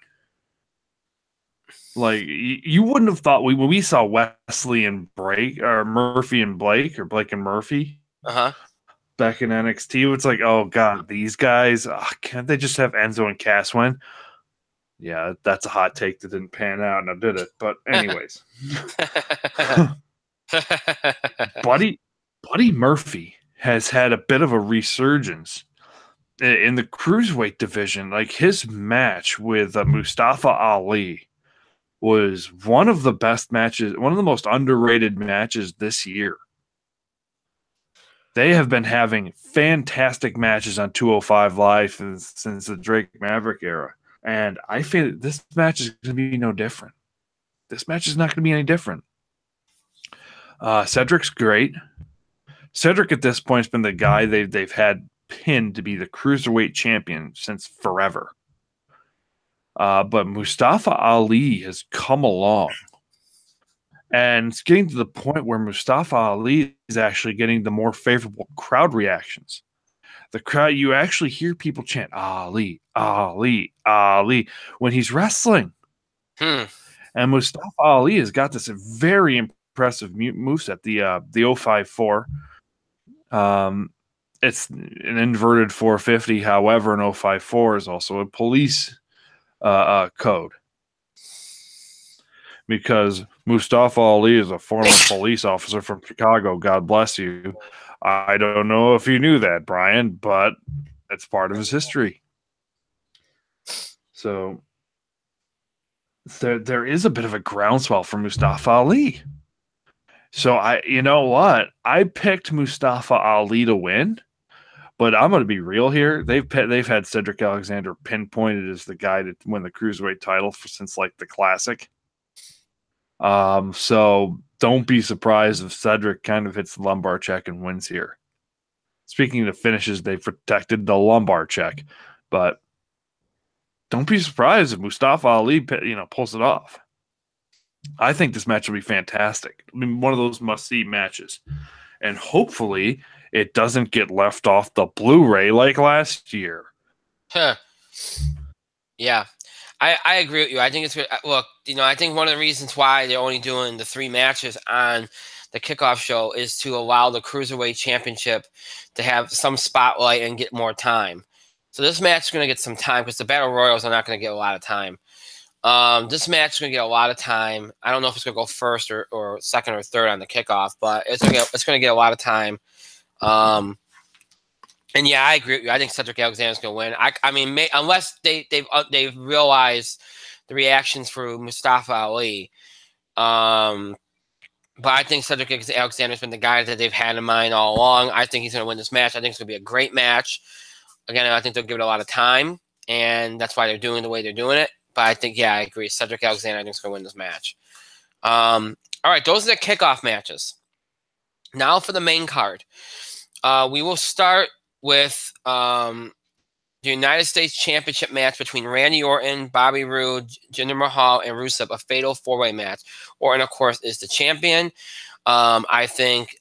Like, you wouldn't have thought when we saw Wesley and Murphy and Blake, or Blake and Murphy back in NXT, it's like, oh, God, these guys, can't they just have Enzo and Cass win? Yeah, that's a hot take that didn't pan out, now did it? But anyways. Buddy Murphy has had a bit of a resurgence in the cruiserweight division. Like, his match with Mustafa Ali was one of the best matches, one of the most underrated matches this year. They have been having fantastic matches on 205 Live since the Drake Maverick era. And I feel that this match is going to be no different. This match is not going to be any different. Cedric's great. Cedric at this point has been the guy they've had pinned to be the cruiserweight champion since forever. But Mustafa Ali has come along. And it's getting to the point where Mustafa Ali is actually getting the more favorable crowd reactions. The crowd, you actually hear people chant Ali, Ali, Ali when he's wrestling. And Mustafa Ali has got this very impressive moveset, the 054. It's an inverted 450. However, an 054 is also a police code. Because Mustafa Ali is a former police officer from Chicago. God bless you. I don't know if you knew that, Brian, but it's part of his history. So there is a bit of a groundswell for Mustafa Ali. So you know what? I picked Mustafa Ali to win, but I'm going to be real here. They've had Cedric Alexander pinpointed as the guy to win the cruiserweight title since the Classic. So don't be surprised if Cedric kind of hits the lumbar check and wins here. Speaking of finishes, they've protected the lumbar check, but don't be surprised if Mustafa Ali, pulls it off. I think this match will be fantastic. I mean, one of those must-see matches, and hopefully it doesn't get left off the Blu-ray like last year. Yeah. I agree with you. I think it's good. Look, I think one of the reasons why they're only doing the 3 matches on the kickoff show is to allow the Cruiserweight Championship to have some spotlight and get more time. So this match is going to get some time because the Battle Royals are not going to get a lot of time. This match is going to get a lot of time. I don't know if it's going to go first or second or third on the kickoff, but it's going to get a lot of time. And yeah, I agree with you. I think Cedric Alexander's going to win. I mean, unless they've realized the reactions for Mustafa Ali. But I think Cedric Alexander's been the guy that they've had in mind all along. I think he's going to win this match. I think it's going to be a great match. Again, I think they'll give it a lot of time, and that's why they're doing the way they're doing it. But I think, yeah, I agree. Cedric Alexander, I think, is going to win this match. All right, those are the kickoff matches. Now for the main card. We will start with the United States Championship match between Randy Orton, Bobby Roode, Jinder Mahal, and Rusev, a fatal four-way match. Orton, of course, is the champion. I think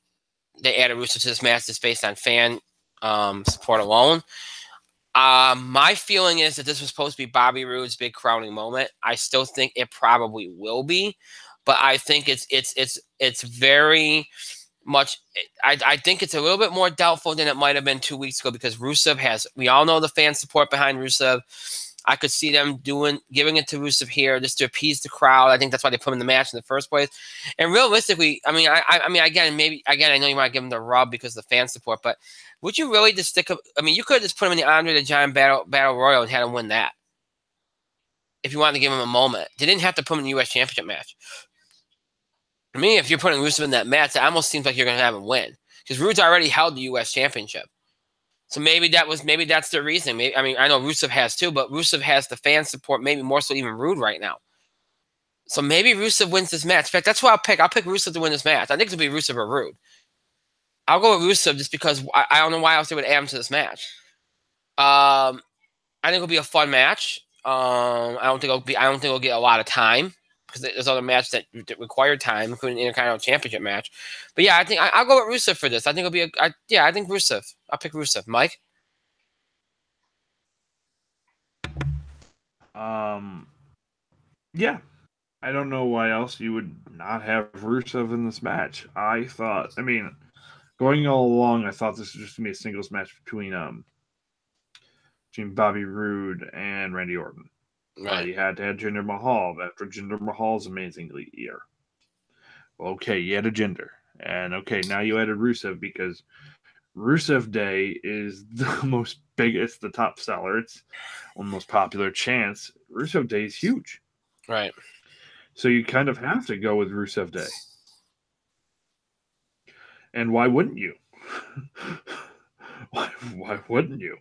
they added Rusev to this match just based on fan support alone. My feeling is that this was supposed to be Bobby Roode's big crowning moment. I still think it probably will be, but I think it's very much. I think it's a little bit more doubtful than it might have been 2 weeks ago because Rusev has. We all know the fan support behind Rusev. I could see them giving it to Rusev here just to appease the crowd. I think that's why they put him in the match in the first place. And realistically, I mean, I mean, again, I know you might give him the rub because of the fan support, but would you really just stick? I mean, you could have just put him in the Andre the Giant Battle Royal and had him win that if you wanted to give him a moment. They didn't have to put him in the U.S. Championship match. I mean, if you're putting Rusev in that match, it almost seems like you're going to have him win because Rude's already held the U.S. Championship. So maybe that's the reason. Maybe, I mean, I know Rusev has too, but Rusev has the fan support, maybe more so even Rude right now. So maybe Rusev wins this match. In fact, that's what I'll pick. I'll pick Rusev to win this match. I think it'll be Rusev or Rude. I'll go with Rusev just because I don't know why else they would add him to this match. I think it'll be a fun match. I don't think it'll get a lot of time because there's other matches that require time, including the Intercontinental Championship match. But yeah, I think I'll go with Rusev for this. I think it'll be I think Rusev. I'll pick Rusev. Mike. Yeah. I don't know why else you would not have Rusev in this match. I mean, going all along, I thought this was just gonna be a singles match between Bobby Roode and Randy Orton. Right. You had to have Jinder Mahal after Jinder Mahal's amazing year. Well, okay, you had a Jinder, and okay, now you added Rusev because Rusev Day is it's the top seller. It's one of the most popular chants. Rusev Day is huge. Right. So you kind of have to go with Rusev Day. And why wouldn't you? why wouldn't you?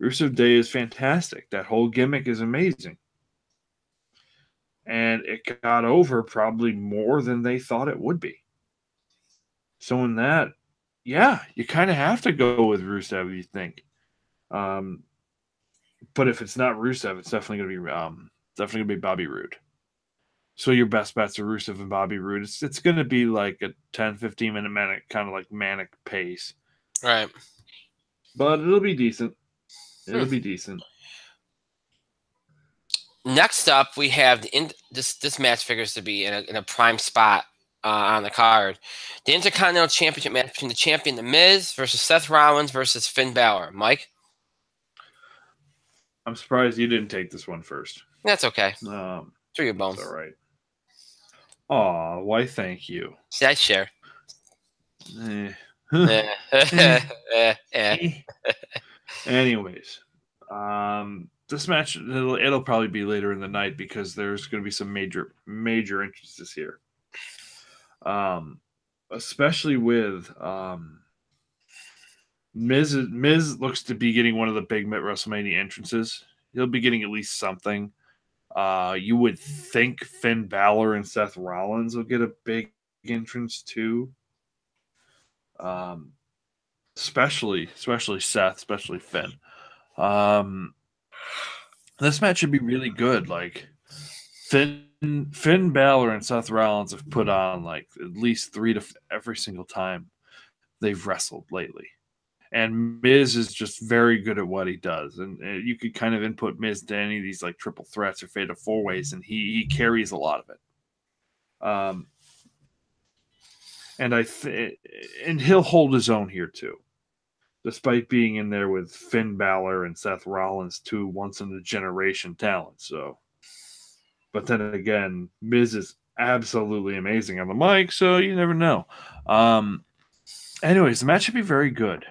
Rusev Day is fantastic. That whole gimmick is amazing. And it got over probably more than they thought it would be. So in that, yeah, you kind of have to go with Rusev, you think. But if it's not Rusev, it's definitely gonna be Bobby Roode. So your best bets are Rusev and Bobby Roode. It's going to be like a 10, 15 minute kind of like manic pace. Right. But it'll be decent. It'll be decent. Next up, we have this match figures to be in a prime spot on the card. The Intercontinental Championship match between the champion, The Miz, versus Seth Rollins versus Finn Balor. Mike? I'm surprised you didn't take this one first. That's okay. Through your bone. That's all right. Aw, why thank you. See, I share. Anyways, this match it'll probably be later in the night because there's going to be some major entrances here. Especially with Miz looks to be getting one of the big WrestleMania entrances. He'll be getting at least something. You would think Finn Balor and Seth Rollins will get a big entrance too. Especially Seth, especially Finn. This match should be really good. Like Finn Balor and Seth Rollins have put on like at least 3 to every single time they've wrestled lately. And Miz is just very good at what he does. And you could kind of input Miz to any of these like triple threats or fatal four ways, and he carries a lot of it. And he'll hold his own here too, despite being in there with Finn Balor and Seth Rollins, two once in a generation talents. So, but then again, Miz is absolutely amazing on the mic, so you never know. Anyways, the match should be very good.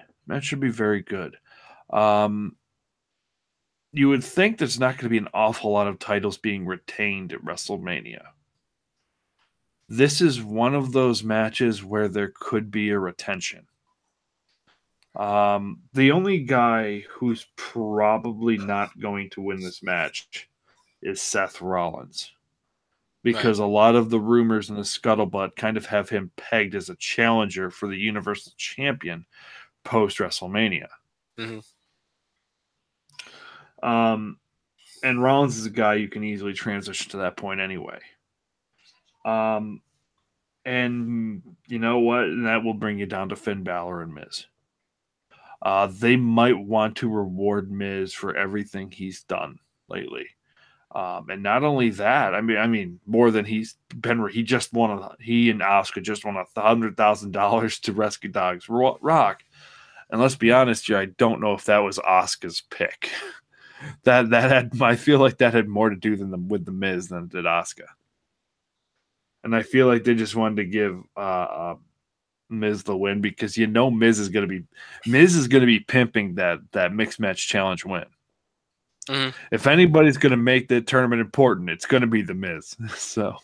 You would think there's not going to be an awful lot of titles being retained at WrestleMania. This is one of those matches where there could be a retention. The only guy who's probably not going to win this match is Seth Rollins. because a lot of the rumors and the scuttlebutt kind of have him pegged as a challenger for the Universal Champion post WrestleMania. Mm-hmm. And Rollins is a guy you can easily transition to that point anyway. And you know what? And that will bring you down to Finn Balor and Miz. They might want to reward Miz for everything he's done lately. And not only that, I mean, more than he's been. He and Asuka just won $100,000 to Rescue Dogs Rock. And let's be honest, I don't know if that was Asuka's pick. that had, I feel like that had more to do with the Miz than it did Asuka. And I feel like they just wanted to give Miz the win because Miz is going to be pimping that mixed match challenge win. Mm-hmm. If anybody's going to make the tournament important, it's going to be the Miz. So,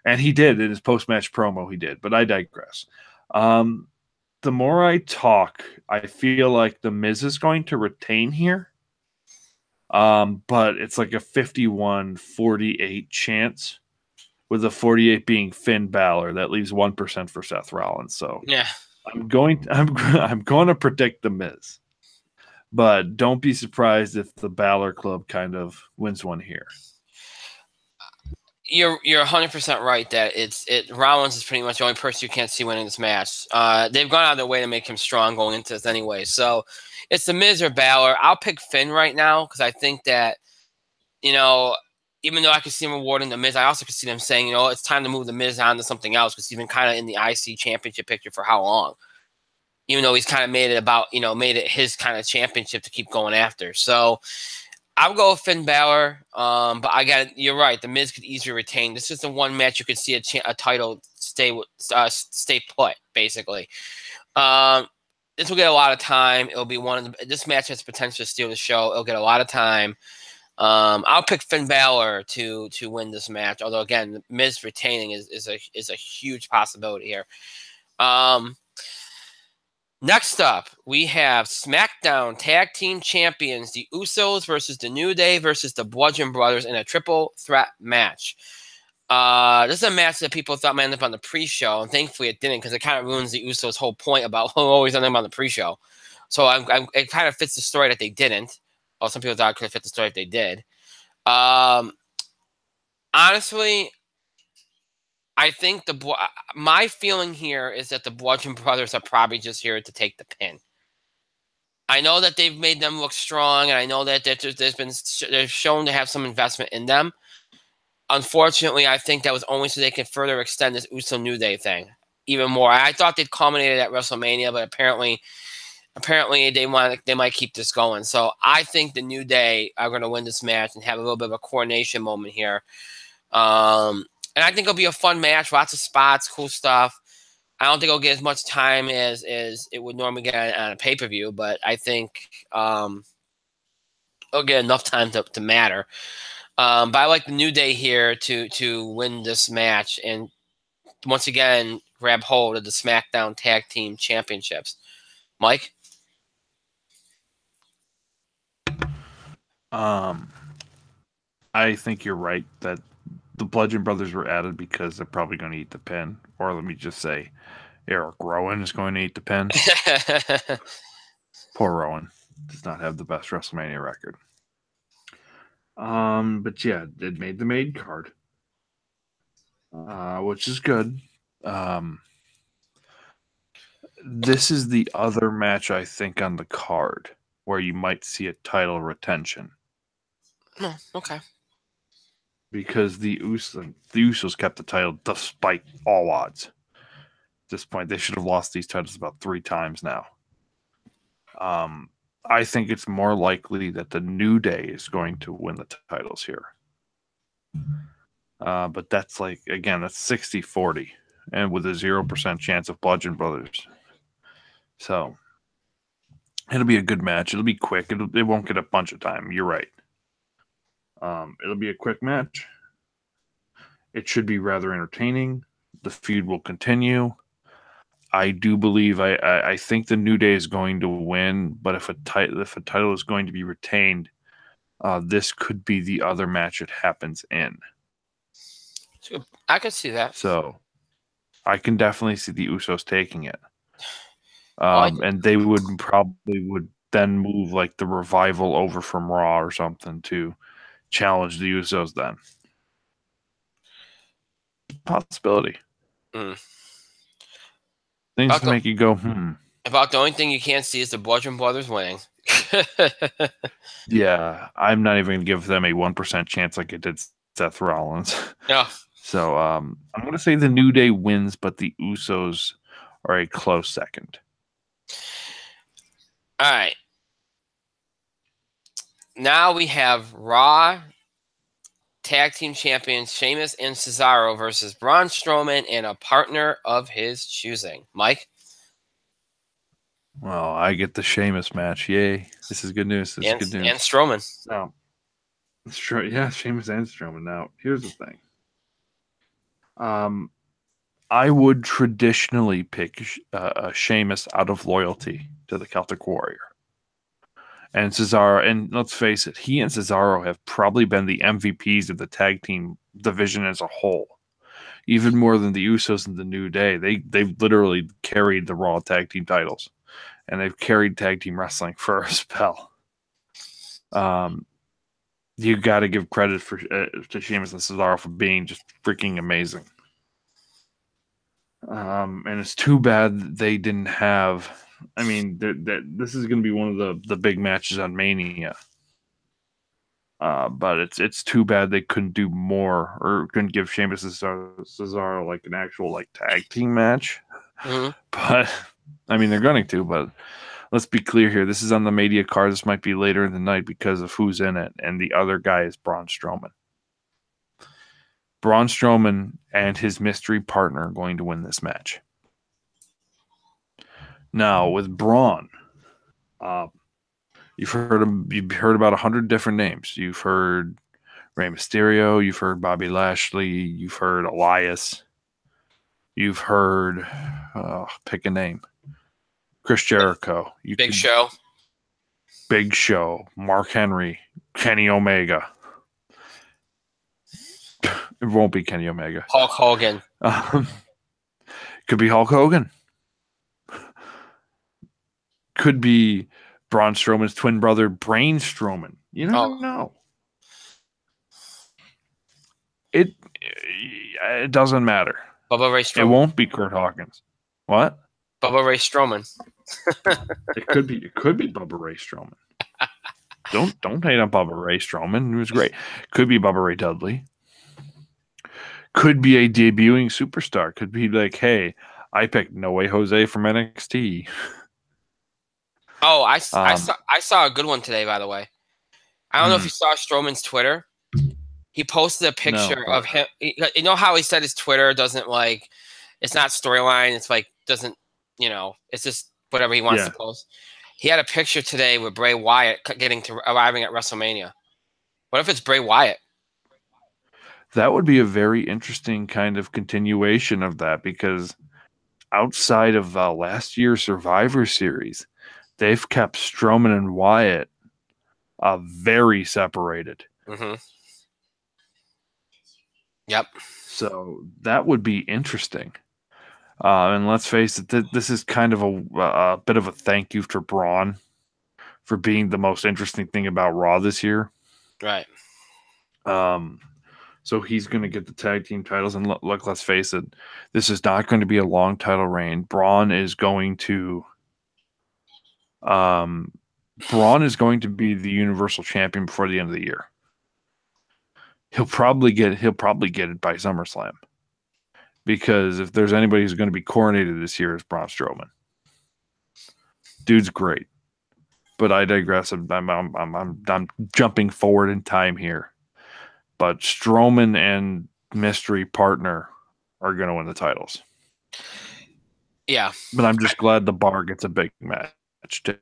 and he did in his post match promo. He did, but I digress. The more I talk, I feel like the Miz is going to retain here. But it's like a 51-48 chance, with the 48 being Finn Balor. That leaves 1% for Seth Rollins. So yeah, I'm going to predict the Miz. But don't be surprised if the Balor Club kind of wins one here. You're 100% right that Rollins is pretty much the only person you can't see winning this match. They've gone out of their way to make him strong going into this anyway. So it's the Miz or Balor. I'll pick Finn right now because I think that, even though I could see him rewarding the Miz, I also could see them saying, it's time to move the Miz on to something else because he's been kind of in the IC championship picture for how long? Even though he's kind of made it his kind of championship to keep going after. So I'll go with Finn Balor. But you're right. The Miz could easily retain. This is the one match you could see a title stay put, basically. This will get a lot of time. It'll be this match has potential to steal the show. It'll get a lot of time. I'll pick Finn Balor to win this match. Although again, the Miz retaining is a huge possibility here. Next up, we have SmackDown Tag Team Champions, the Usos versus the New Day versus the Bludgeon Brothers in a triple threat match. This is a match that people thought might end up on the pre-show, and thankfully it didn't because it kind of ruins the Usos' whole point about always ending up on the pre-show. So it kind of fits the story that they didn't. Well, some people thought it could have fit the story if they did. Honestly, I think my feeling here is that the Bludgeon Brothers are probably just here to take the pin. I know that they've made them look strong, and I know that they're shown to have some investment in them. Unfortunately, I think that was only so they could further extend this Uso New Day thing even more. I thought they'd culminated at WrestleMania, but apparently they might keep this going. So I think the New Day are going to win this match and have a little bit of a coronation moment here. And I think it'll be a fun match, lots of spots, cool stuff. I don't think it'll get as much time as it would normally get on a pay-per-view, but I think it'll get enough time to matter. But I like the New Day here to win this match and once again grab hold of the SmackDown Tag Team Championships. Mike? I think you're right that the Bludgeon Brothers were added because they're probably going to eat the pin. Or let me just say, Eric Rowan is going to eat the pin. Poor Rowan. Does not have the best WrestleMania record. But yeah, it made the main card. Which is good. This is the other match, I think, on the card where you might see a title retention. Oh, okay. Because the Usos kept the title despite all odds. At this point, they should have lost these titles about 3 times now. I think it's more likely that the New Day is going to win the titles here. But that's that's 60-40, and with a 0% chance of Bludgeon Brothers. So it'll be a good match. It'll be quick. It won't get a bunch of time. You're right. It'll be a quick match. It should be rather entertaining. The feud will continue. I do believe I think the New Day is going to win, but if a title is going to be retained, this could be the other match it happens in. I could see that. So I can definitely see the Usos taking it. Well, And they would then move like the Revival over from Raw or something to challenge the Usos then. Possibility. Things to make you go, About the only thing you can't see is the Bludgeon Brothers winning. Yeah, I'm not even going to give them a 1% chance like I did Seth Rollins. No. So I'm going to say the New Day wins, but the Usos are a close second. All right. Now we have Raw Tag Team Champions Sheamus and Cesaro versus Braun Strowman and a partner of his choosing. Mike? Well, I get the Sheamus match. Yay. This is good news. This is good news. And Strowman. No. Yeah, Sheamus and Strowman. Now, here's the thing. I would traditionally pick Sheamus out of loyalty to the Celtic Warrior. And Cesaro, and let's face it, he and Cesaro have probably been the MVPs of the tag team division as a whole. Even more than the Usos and the New Day. They've literally carried the Raw tag team titles. And they've carried tag team wrestling for a spell. You got to give credit to Sheamus and Cesaro for being just freaking amazing. And it's too bad they didn't have. I mean, this is going to be one of the big matches on Mania. But it's too bad they couldn't do more or couldn't give Sheamus and Cesaro like an actual like tag team match. Mm-hmm. But I mean, they're going to. But let's be clear here. This is on the media card. This might be later in the night because of who's in it, and the other guy is Braun Strowman. Braun Strowman and his mystery partner are going to win this match. Now, with Braun, you've heard about 100 different names. You've heard Rey Mysterio. You've heard Bobby Lashley. You've heard Elias. You've heard, pick a name, Chris Jericho. Big Show. Big Show. Mark Henry. Kenny Omega. It won't be Kenny Omega. Hulk Hogan. Could be Hulk Hogan. Could be Braun Strowman's twin brother, Braun Strowman. You never know. It doesn't matter. Bubba Ray Strowman. It won't be Kurt Hawkins. What? Bubba Ray Strowman. It could be Bubba Ray Strowman. Don't hate on Bubba Ray Strowman. He was great. Could be Bubba Ray Dudley. Could be a debuting superstar. Could be like, hey, I picked No Way Jose from NXT. Oh, I saw a good one today, by the way. I don't know if you saw Strowman's Twitter. He posted a picture of him. You know how he said his Twitter doesn't like, it's not storyline. It's like, doesn't, it's just whatever he wants to post. He had a picture today with Bray Wyatt arriving at WrestleMania. What if it's Bray Wyatt? That would be a very interesting kind of continuation of that, because outside of last year's Survivor Series, they've kept Strowman and Wyatt very separated. Mm-hmm. Yep. So that would be interesting. And let's face it, this is kind of a bit of a thank you for Braun for being the most interesting thing about Raw this year. Right. So he's going to get the tag team titles. And look, let's face it, this is not going to be a long title reign. Braun is going to be the Universal Champion before the end of the year. He'll probably get it by SummerSlam, because if there's anybody who's going to be coronated this year, it's Braun Strowman. Dude's great, but I digress. I'm jumping forward in time here, but Strowman and mystery partner are going to win the titles. Yeah, but I'm just glad the bar gets a big match too.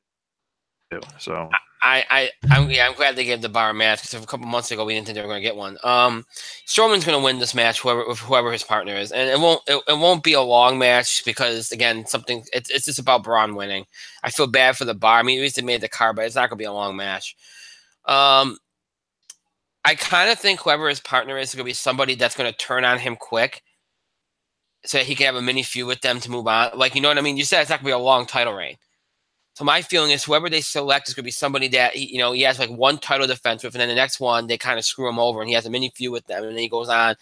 So I'm glad they gave the bar a match, because a couple months ago we didn't think they were going to get one. Strowman's going to win this match, whoever his partner is, and it won't be a long match, because again, it's just about Braun winning. I feel bad for the bar. I mean, at least they made the card, but it's not going to be a long match. I kind of think whoever his partner is going to be somebody that's going to turn on him quick so that he can have a mini feud with them to move on. Like, you know what I mean? You said it's not going to be a long title reign. So my feeling is whoever they select is going to be somebody that, he has like one title defense with, and then the next one, they kind of screw him over and he has a mini feud with them, and then he goes on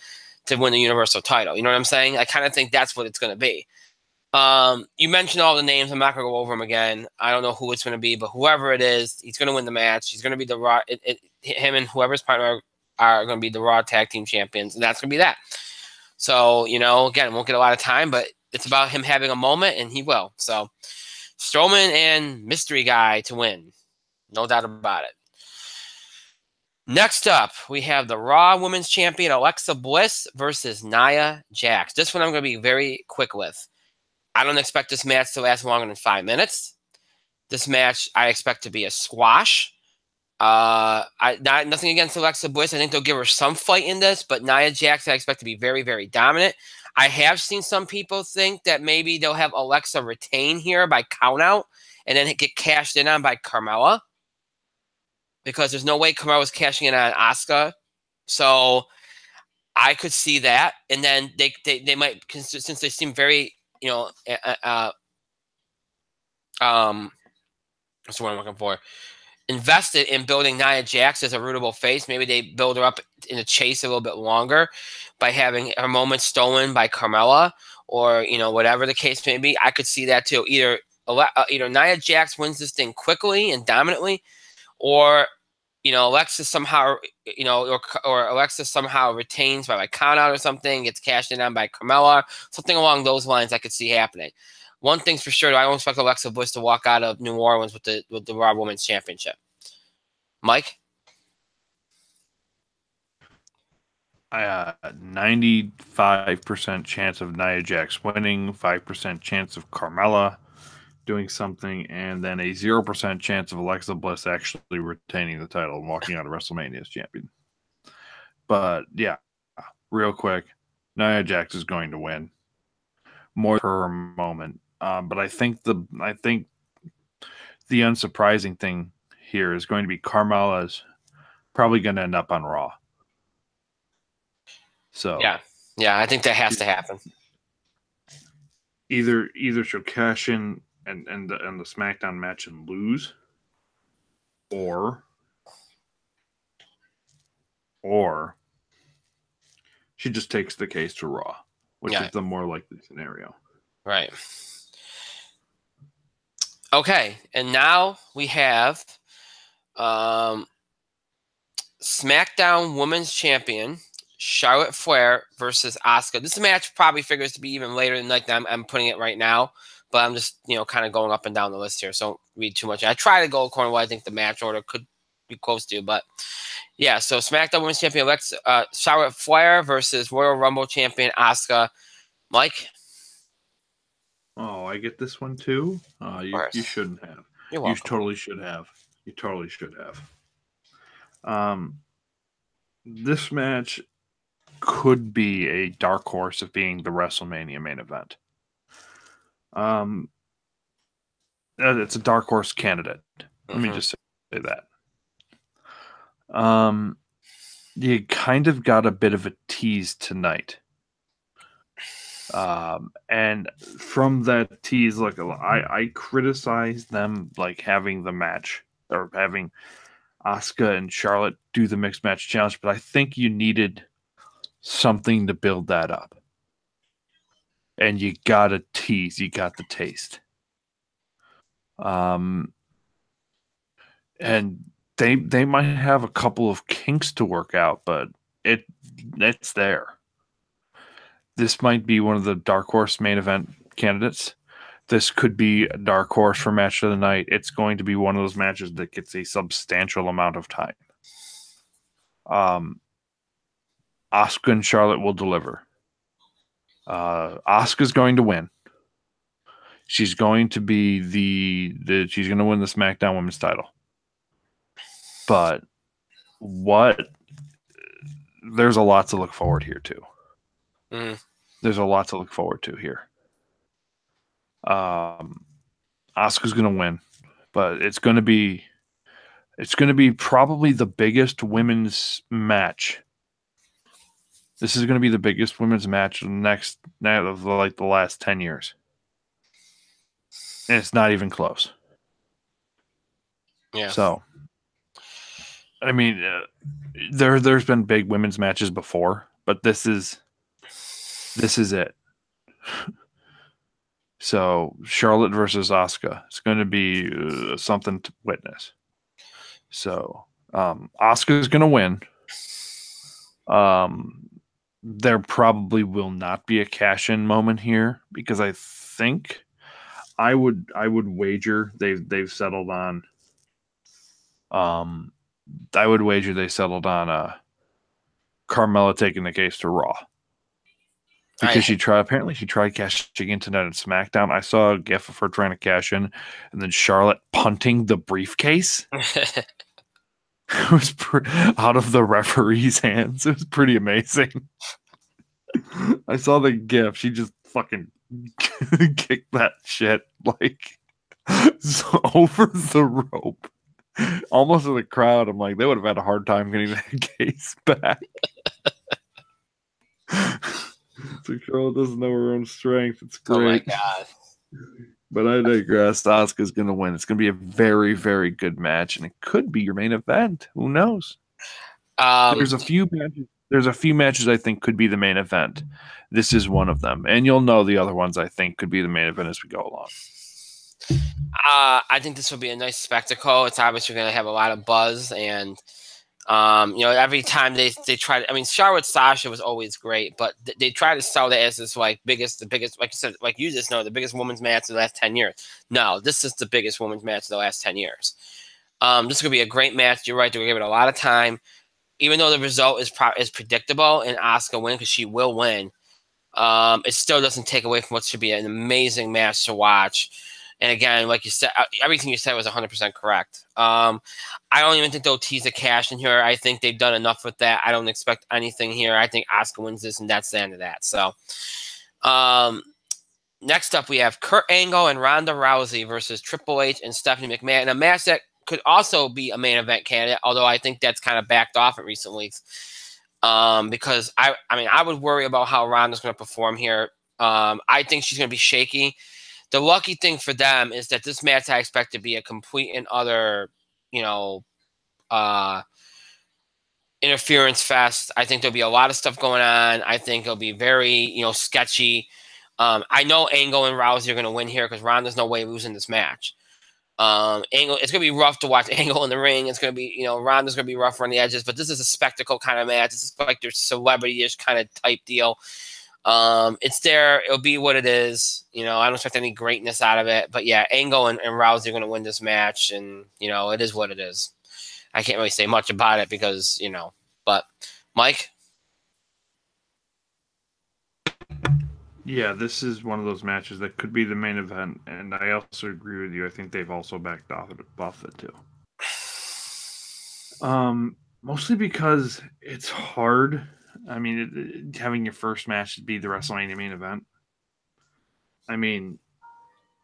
to win the Universal title. You know what I'm saying? I kind of think that's what it's going to be. You mentioned all the names. I'm not going to go over them again. I don't know who it's going to be, but whoever it is, he's going to win the match. He's going to be the Raw. Him and whoever's partner are going to be the Raw Tag Team Champions, and that's going to be that. So, again, won't get a lot of time, but it's about him having a moment, and he will. So, Strowman and Mystery Guy to win. No doubt about it. Next up, we have the Raw Women's Champion, Alexa Bliss versus Nia Jax. This one I'm going to be very quick with. I don't expect this match to last longer than 5 minutes. This match I expect to be a squash. Nothing against Alexa Bliss. I think they'll give her some fight in this, but Nia Jax I expect to be very, very dominant. I have seen some people think that maybe they'll have Alexa retain here by countout and then get cashed in on by Carmella, because there's no way Carmella's cashing in on Asuka. So I could see that, and then they might, since they seem very what's the word I'm looking for? Invested in building Nia Jax as a rootable face. Maybe they build her up in a chase a little bit longer by having her moment stolen by Carmella, or whatever the case may be. I could see that too. Either Nia Jax wins this thing quickly and dominantly, or Alexa somehow or Alexa somehow retains by like count out or something, gets cashed in on by Carmella, something along those lines. I could see happening. One thing's for sure, I don't expect Alexa Bliss to walk out of New Orleans with the Raw Women's Championship. Mike? 95% chance of Nia Jax winning, 5% chance of Carmella doing something, and then a 0% chance of Alexa Bliss actually retaining the title and walking out of WrestleMania as champion. But yeah, real quick, Nia Jax is going to win. More per moment. But I think the unsurprising thing here is going to be Carmella's probably going to end up on Raw. So yeah, I think that has to happen. Either she'll cash in and the SmackDown match and lose, or she just takes the case to Raw, which is the more likely scenario. Right. Okay, and now we have SmackDown Women's Champion Charlotte Flair versus Asuka. This match probably figures to be even later than like I'm putting it right now, but I'm just kind of going up and down the list here, so don't read too much. I try to go according to what I think the match order could be close to, but yeah. So SmackDown Women's Champion Charlotte Flair versus Royal Rumble Champion Asuka. Mike? Oh, I get this one too? You shouldn't have. You're welcome. You totally should have. You totally should have. This match could be a dark horse of being the WrestleMania main event. It's a dark horse candidate. Let me just say that. You kind of got a bit of a tease tonight. And from that tease, look, I criticized them like having the match or having Asuka and Charlotte do the mixed match challenge, but I think you needed something to build that up. And you got a tease, you got the taste. And they might have a couple of kinks to work out, but it's there. This might be one of the dark horse main event candidates. This could be a dark horse for match of the night. It's going to be one of those matches that gets a substantial amount of time. Asuka and Charlotte will deliver. Asuka's going to win. She's going to be she's going to win the SmackDown Women's title. But there's a lot to look forward here too. There's a lot to look forward to here. Asuka's going to win, but it's going to be It's going to be probably the biggest women's match. This is going to be the biggest women's match of the last 10 years. And it's not even close. Yeah. So, I mean, there's been big women's matches before, but this is it. So, Charlotte versus Asuka. It's going to be something to witness. So, Asuka is going to win. There probably will not be a cash-in moment here because I think I would wager they've settled on. I would wager they settled on Carmella taking the case to Raw because she tried cashing in tonight on SmackDown. I saw a gif of her trying to cash in, and then Charlotte punting the briefcase. It was out of the referee's hands. It was pretty amazing. I saw the gif. She just fucking kicked that shit like over the rope. Almost in the crowd. I'm like, they would have had a hard time getting that case back. So Charlotte doesn't know her own strength. It's great. Oh my God. But I digress. Asuka's going to win. It's going to be a very, very good match, and it could be your main event. Who knows? There's a few matches I think could be the main event. This is one of them, and you'll know the other ones I think could be the main event as we go along. I think this will be a nice spectacle. It's obviously going to have a lot of buzz, and every time they try to, I mean, Charlotte Sasha was always great, but they try to sell it as this the biggest, like you said, like you just know, the biggest women's match of the last 10 years. No, this is the biggest women's match of the last 10 years. This is going to be a great match. You're right. They're going to give it a lot of time, even though the result is predictable and Asuka win because she will win. It still doesn't take away from what should be an amazing match to watch. And again, like you said, everything you said was 100% correct. I don't even think they'll tease a cash in here. I think they've done enough with that. I don't expect anything here. I think Asuka wins this, and that's the end of that. So, next up, we have Kurt Angle and Ronda Rousey versus Triple H and Stephanie McMahon in a match that could also be a main event candidate, although I think that's kind of backed off in recent weeks. Because I would worry about how Ronda's going to perform here. I think she's going to be shaky. The lucky thing for them is that this match I expect to be a complete and utter, interference fest. I think there'll be a lot of stuff going on. I think it'll be very, sketchy. I know Angle and Rousey are going to win here because Ronda's no way losing this match. Angle, it's going to be rough to watch Angle in the ring. It's going to be, Ronda's going to be rough on the edges, but this is a spectacle kind of match. It's like their celebrity-ish kind of type deal. It's there. It'll be what it is. I don't expect any greatness out of it. But yeah, Angle and Rousey are going to win this match, and it is what it is. I can't really say much about it because But Mike, yeah, this is one of those matches that could be the main event, and I also agree with you. I think they've also backed off it too. Mostly because it's hard. I mean, having your first match be the WrestleMania main event. I mean,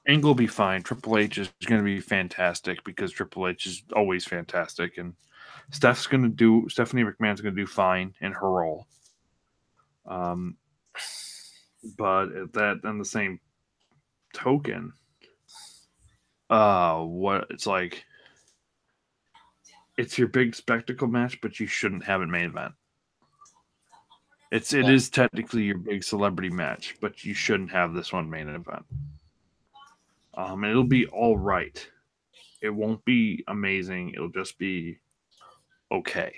Angle will be fine. Triple H is going to be fantastic because Triple H is always fantastic, and Stephanie McMahon's going to do fine in her role. But at that, on the same token, it's your big spectacle match, but you shouldn't have it main event. It is technically your big celebrity match, but you shouldn't have this one main event. And it'll be all right. It won't be amazing. It'll just be okay.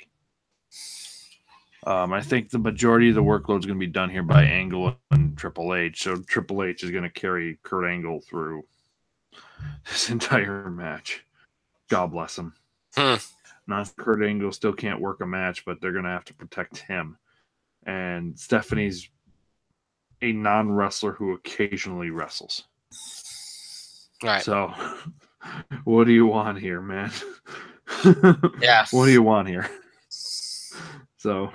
I think the majority of the workload is going to be done here by Angle and Triple H. So Triple H is going to carry Kurt Angle through this entire match. God bless him. Not Kurt Angle still can't work a match, but they're going to have to protect him. And Stephanie's a non-wrestler who occasionally wrestles. Right. So, what do you want here, man? Yeah. What do you want here? So,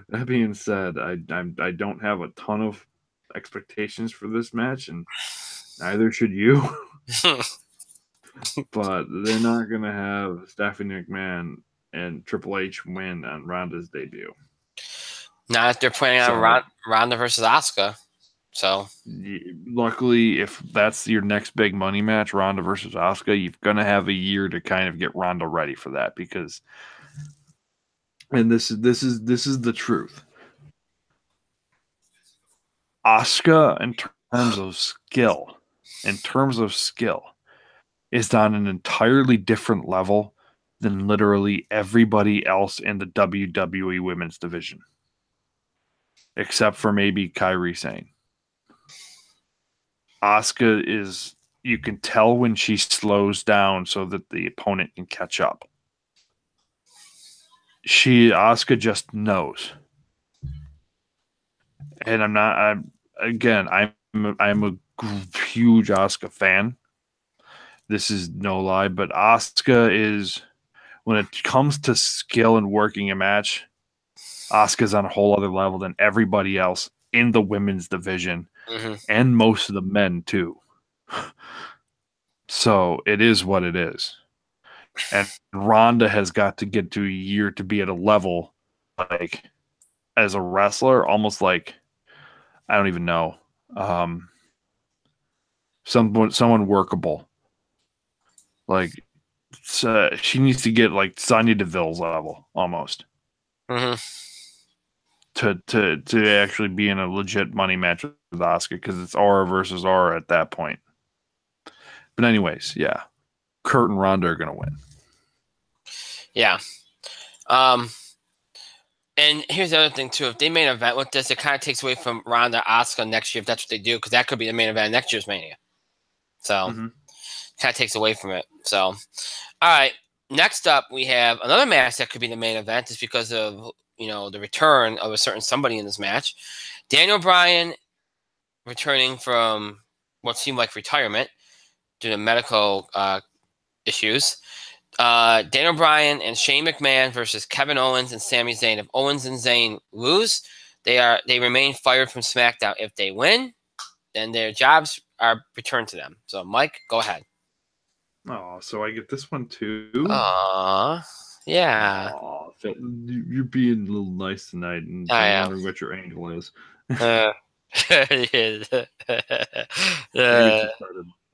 that being said, I don't have a ton of expectations for this match, and neither should you. but they're not going to have Stephanie McMahon and Triple H win on Ronda's debut. Now that they're planning on Ronda versus Asuka. So luckily, if that's your next big money match, Ronda versus Asuka, you're going to have a year to kind of get Ronda ready for that because, and this is the truth. Asuka, in terms of skill, is on an entirely different level than literally everybody else in the WWE women's division, except for maybe Kairi Sane. Asuka is, you can tell when she slows down so that the opponent can catch up. Asuka just knows. And I'm a huge Asuka fan. This is no lie, but Asuka is, when it comes to skill and working a match, Asuka's on a whole other level than everybody else in the women's division and most of the men too. So it is what it is. And Ronda has got to get to a year to be at a level, like, as a wrestler, almost like, I don't even know, someone workable. Like, she needs to get like Sonya Deville's level almost to actually be in a legit money match with Asuka, because it's Aura versus Aura at that point. But anyways, yeah, Kurt and Ronda are gonna win. Yeah. And here's the other thing too: if they main event with this, it kind of takes away from Ronda Asuka next year if that's what they do, because that could be the main event next year's Mania. So kind of takes away from it. So, all right. Next up, we have another match that could be the main event, just because of the return of a certain somebody in this match. Daniel Bryan returning from what seemed like retirement due to medical issues. Daniel Bryan and Shane McMahon versus Kevin Owens and Sami Zayn. If Owens and Zayn lose, they remain fired from SmackDown. If they win, then their jobs are returned to them. So, Mike, go ahead. Oh, so I get this one too? Yeah. You're being a little nice tonight, and I'm wondering what your angle is. I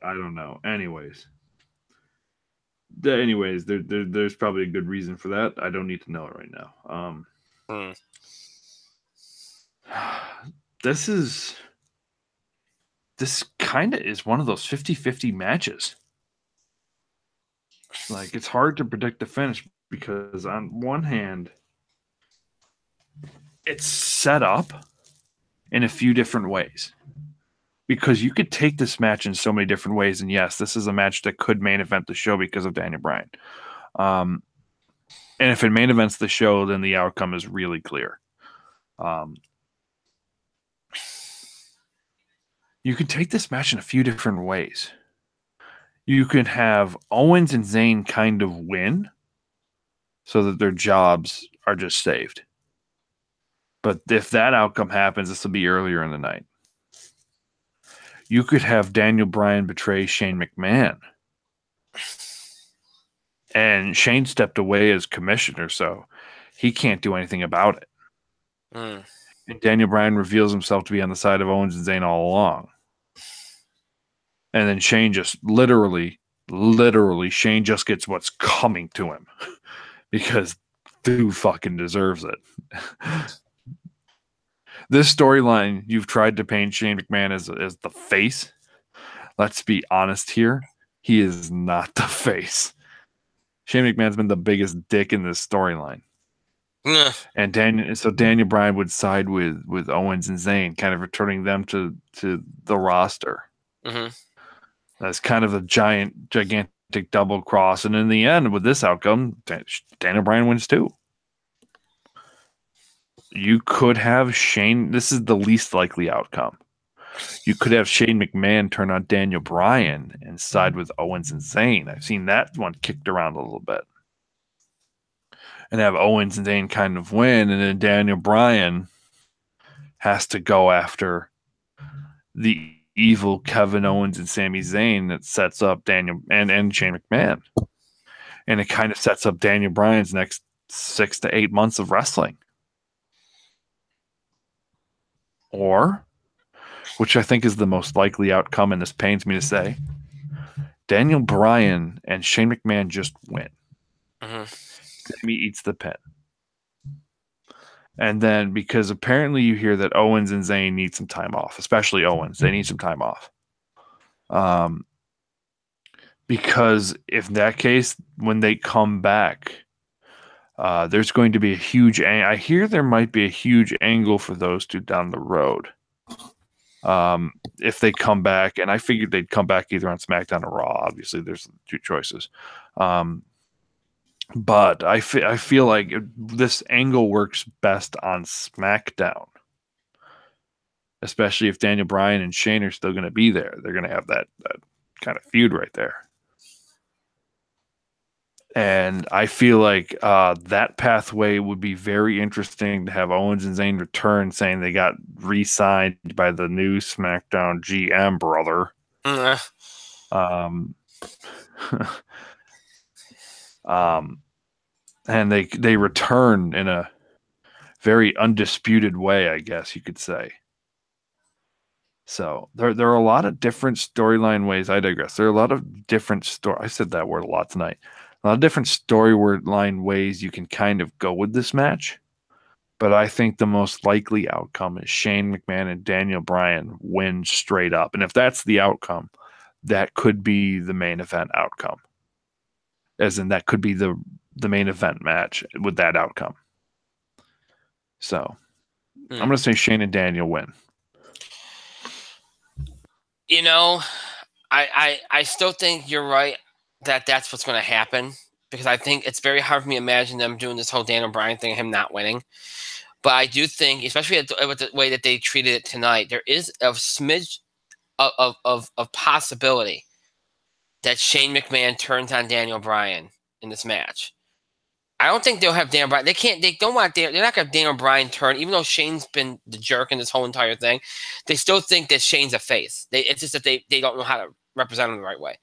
don't know. Anyways, there's probably a good reason for that. I don't need to know it right now. This kind of is one of those 50-50 matches. Like, it's hard to predict the finish because on one hand, it's set up in a few different ways. Because you could take this match in so many different ways, and yes, this is a match that could main event the show because of Daniel Bryan. And if it main events the show, then the outcome is really clear. You could take this match in a few different ways. You could have Owens and Zayn kind of win so that their jobs are just saved. But if that outcome happens, this will be earlier in the night. You could have Daniel Bryan betray Shane McMahon. And Shane stepped away as commissioner, so he can't do anything about it. And Daniel Bryan reveals himself to be on the side of Owens and Zayn all along. And then Shane just literally, Shane just gets what's coming to him because dude fucking deserves it. This storyline, you've tried to paint Shane McMahon as the face. Let's be honest here. He is not the face. Shane McMahon's been the biggest dick in this storyline. And Daniel Bryan would side with Owens and Zayn, kind of returning them to the roster. That's kind of a gigantic double cross. And in the end, with this outcome, Daniel Bryan wins too. You could have Shane. This is the least likely outcome. You could have Shane McMahon turn on Daniel Bryan and side with Owens and Zayn. I've seen that one kicked around a little bit. And have Owens and Zayn kind of win, and then Daniel Bryan has to go after the evil Kevin Owens and Sami Zayn that sets up Daniel and Shane McMahon. And it kind of sets up Daniel Bryan's next 6 to 8 months of wrestling. Or, which I think is the most likely outcome, and this pains me to say, Daniel Bryan and Shane McMahon just win. Mm-hmm. Sami eats the pin. And then, because apparently you hear that Owens and Zayn need some time off, especially Owens. They need some time off. Because if in that case, when they come back, there's going to be a huge... I hear there might be a huge angle for those two down the road. If they come back, and I figured they'd come back either on SmackDown or Raw. Obviously, there's two choices. But I feel like this angle works best on SmackDown, especially if Daniel Bryan and Shane are still going to be there. They're going to have that kind of feud right there. And I feel like that pathway would be very interesting to have Owens and Zayn return, saying they got re-signed by the new SmackDown GM brother. And they return in a very undisputed way, I guess you could say. So there are a lot of different storyline ways. I digress. There are a lot of different I said that word a lot tonight. A lot of different storyline ways you can kind of go with this match. But I think the most likely outcome is Shane McMahon and Daniel Bryan win straight up. And if that's the outcome, that could be the main event outcome. As in, that could be the main event match with that outcome. So I'm going to say Shane and Daniel win. You know, I still think you're right that that's what's going to happen, because I think it's very hard for me to imagine them doing this whole Daniel Bryan thing, him not winning. But I do think, especially with the way that they treated it tonight, there is a smidge of possibility that Shane McMahon turns on Daniel Bryan in this match. I don't think they'll have Daniel Bryan. They're not going to have Daniel Bryan turn, even though Shane's been the jerk in this whole entire thing. They still think that Shane's a face. It's just that they don't know how to represent him the right way.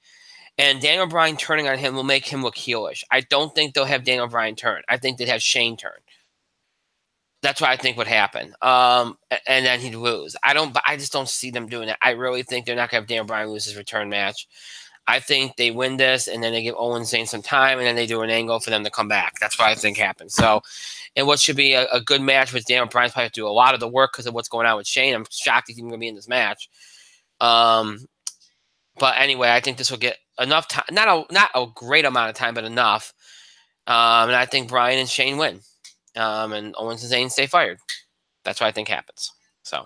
And Daniel Bryan turning on him will make him look heelish. I don't think they'll have Daniel Bryan turn. I think they'd have Shane turn. That's what I think would happen. And then he'd lose. I just don't see them doing that. I really think they're not going to have Daniel Bryan lose his return match. I think they win this, and then they give Owens Zayn some time, and then they do an angle for them to come back. That's what I think happens. So, and what should be a good match with Daniel Bryan's probably have to do a lot of the work because of what's going on with Shane. I'm shocked he's even going to be in this match. But anyway, I think this will get enough time, not a great amount of time, but enough. And I think Bryan and Shane win. And Owens and Zayn stay fired. That's what I think happens. So.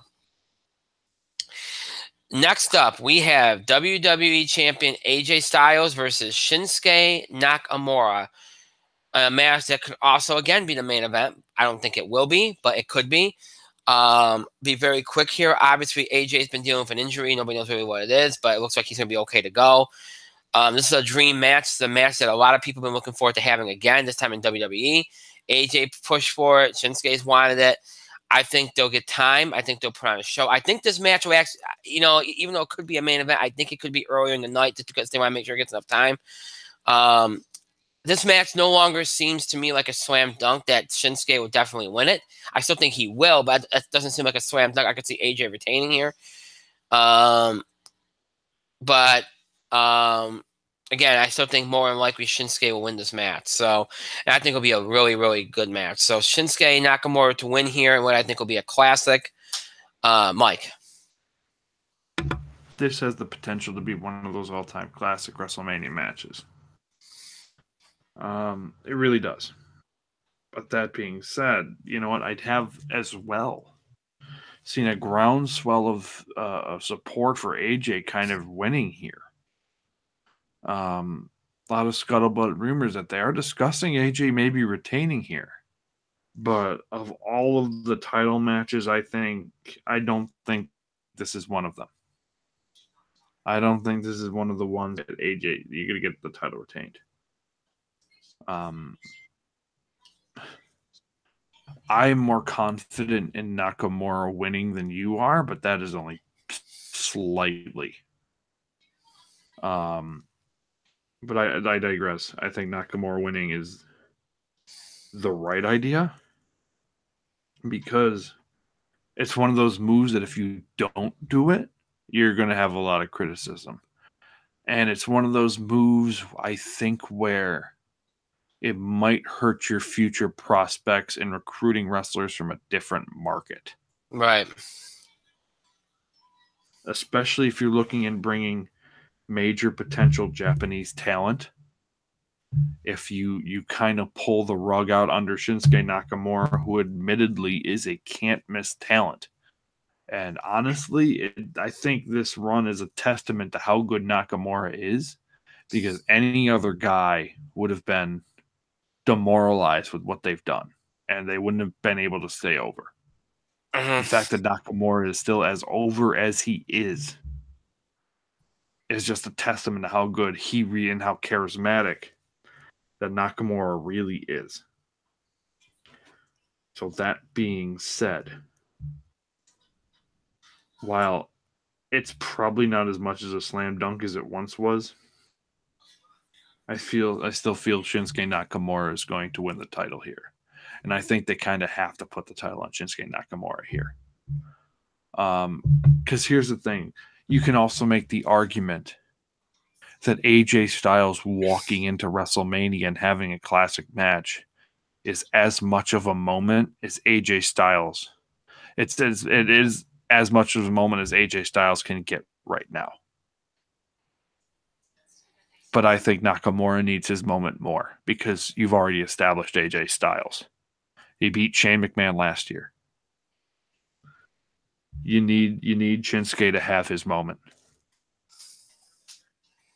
Next up, we have WWE Champion AJ Styles versus Shinsuke Nakamura. A match that could also, again, be the main event. I don't think it will be, but it could be. Be very quick here. Obviously, AJ's been dealing with an injury. Nobody knows really what it is, but it looks like he's going to be okay to go. This is a dream match. It's a match that a lot of people have been looking forward to having again, this time in WWE. AJ pushed for it. Shinsuke's wanted it. I think they'll get time. I think they'll put on a show. I think this match will actually, even though it could be a main event, I think it could be earlier in the night just because they want to make sure it gets enough time. This match no longer seems to me like a slam dunk that Shinsuke will definitely win it. I still think he will, but it doesn't seem like a slam dunk. I could see AJ retaining here. Again, I still think more than likely Shinsuke will win this match. So, and I think it'll be a really, really good match. So, Shinsuke Nakamura to win here, and what I think will be a classic. Mike. This has the potential to be one of those all-time classic WrestleMania matches. It really does. But that being said, you know what? I'd have as well seen a groundswell of support for AJ kind of winning here. A lot of scuttlebutt rumors that they are discussing AJ maybe retaining here. But of all of the title matches, I don't think this is one of them. I don't think this is one of the ones that AJ, you're going to get the title retained. I'm more confident in Nakamura winning than you are, but that is only slightly. But I digress. I think Nakamura winning is the right idea because it's one of those moves that if you don't do it, you're going to have a lot of criticism. And it's one of those moves, I think, where it might hurt your future prospects in recruiting wrestlers from a different market. Right. Especially if you're looking at bringing major potential Japanese talent. If you kind of pull the rug out under Shinsuke Nakamura, who admittedly is a can't-miss talent. And honestly, I think this run is a testament to how good Nakamura is, because any other guy would have been demoralized with what they've done, and they wouldn't have been able to stay over. The fact that Nakamura is still as over as he is just a testament to how good he and how charismatic that Nakamura really is. So that being said, while it's probably not as much as a slam dunk as it once was, I still feel Shinsuke Nakamura is going to win the title here. And I think they kind of have to put the title on Shinsuke Nakamura here. Because here's the thing. You can also make the argument that AJ Styles walking into WrestleMania and having a classic match is as much of a moment as AJ Styles. It is as much of a moment as AJ Styles can get right now. But I think Nakamura needs his moment more because you've already established AJ Styles. He beat Shane McMahon last year. You need Shinsuke to have his moment.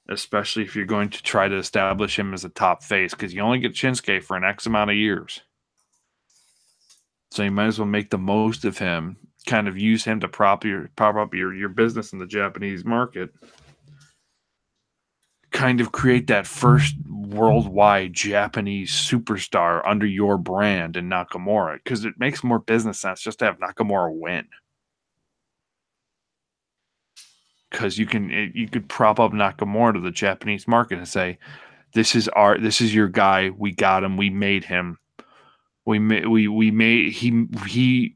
Especially if you're going to try to establish him as a top face, because you only get Shinsuke for an X amount of years. So you might as well make the most of him, kind of use him to prop up your business in the Japanese market. Kind of create that first worldwide Japanese superstar under your brand in Nakamura, because it makes more business sense just to have Nakamura win. Because you could prop up Nakamura to the Japanese market and say, this is your guy. We got him. We made him. He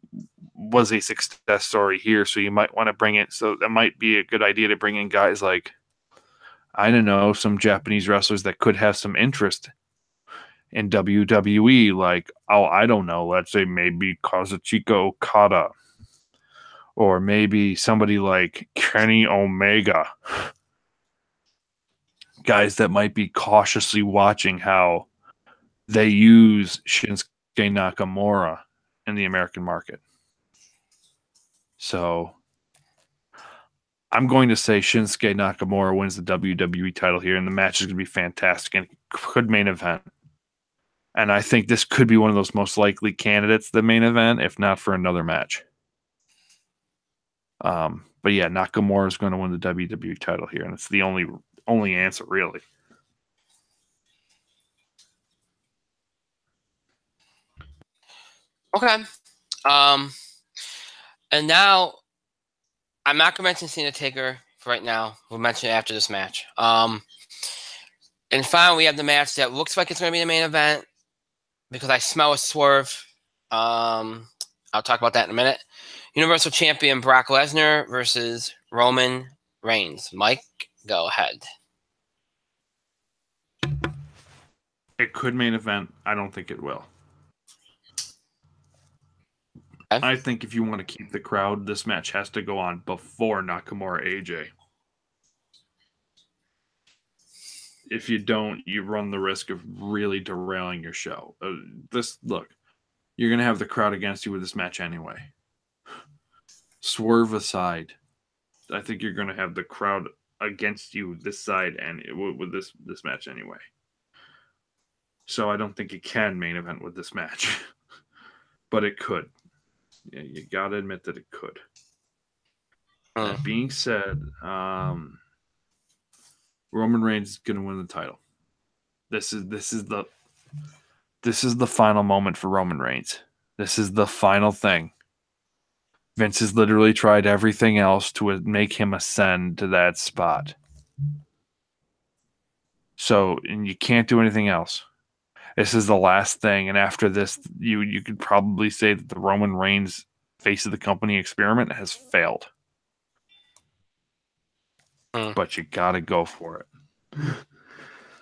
was a success story here. So you might want to bring it. So that might be a good idea to bring in guys like, I don't know, some Japanese wrestlers that could have some interest in WWE. Like, I don't know. Let's say maybe Kazuchika Okada. Or maybe somebody like Kenny Omega. Guys that might be cautiously watching how they use Shinsuke Nakamura in the American market. So I'm going to say Shinsuke Nakamura wins the WWE title here, and the match is going to be fantastic and could main event. And I think this could be one of those most likely candidates, the main event, if not for another match. But yeah, Nakamura is going to win the WWE title here, and it's the only answer, really. Okay. And now I'm not going to mention Cena Taker for right now. We'll mention it after this match. And finally, we have the match that looks like it's going to be the main event because I smell a swerve. I'll talk about that in a minute. Universal Champion Brock Lesnar versus Roman Reigns. Mike, go ahead. It could main event. I don't think it will. Okay. I think if you want to keep the crowd, this match has to go on before Nakamura AJ. If you don't, you run the risk of really derailing your show. You're going to have the crowd against you with this match anyway. Swerve aside, I think you're going to have the crowd against you this side and with this match anyway. So I don't think it can main event with this match, but it could. Yeah, you got to admit that it could. That being said, Roman Reigns is going to win the title. This is the final moment for Roman Reigns. This is the final thing. Vince has literally tried everything else to make him ascend to that spot. So, and you can't do anything else. This is the last thing, and after this, you could probably say that the Roman Reigns face of the company experiment has failed. But you gotta go for it.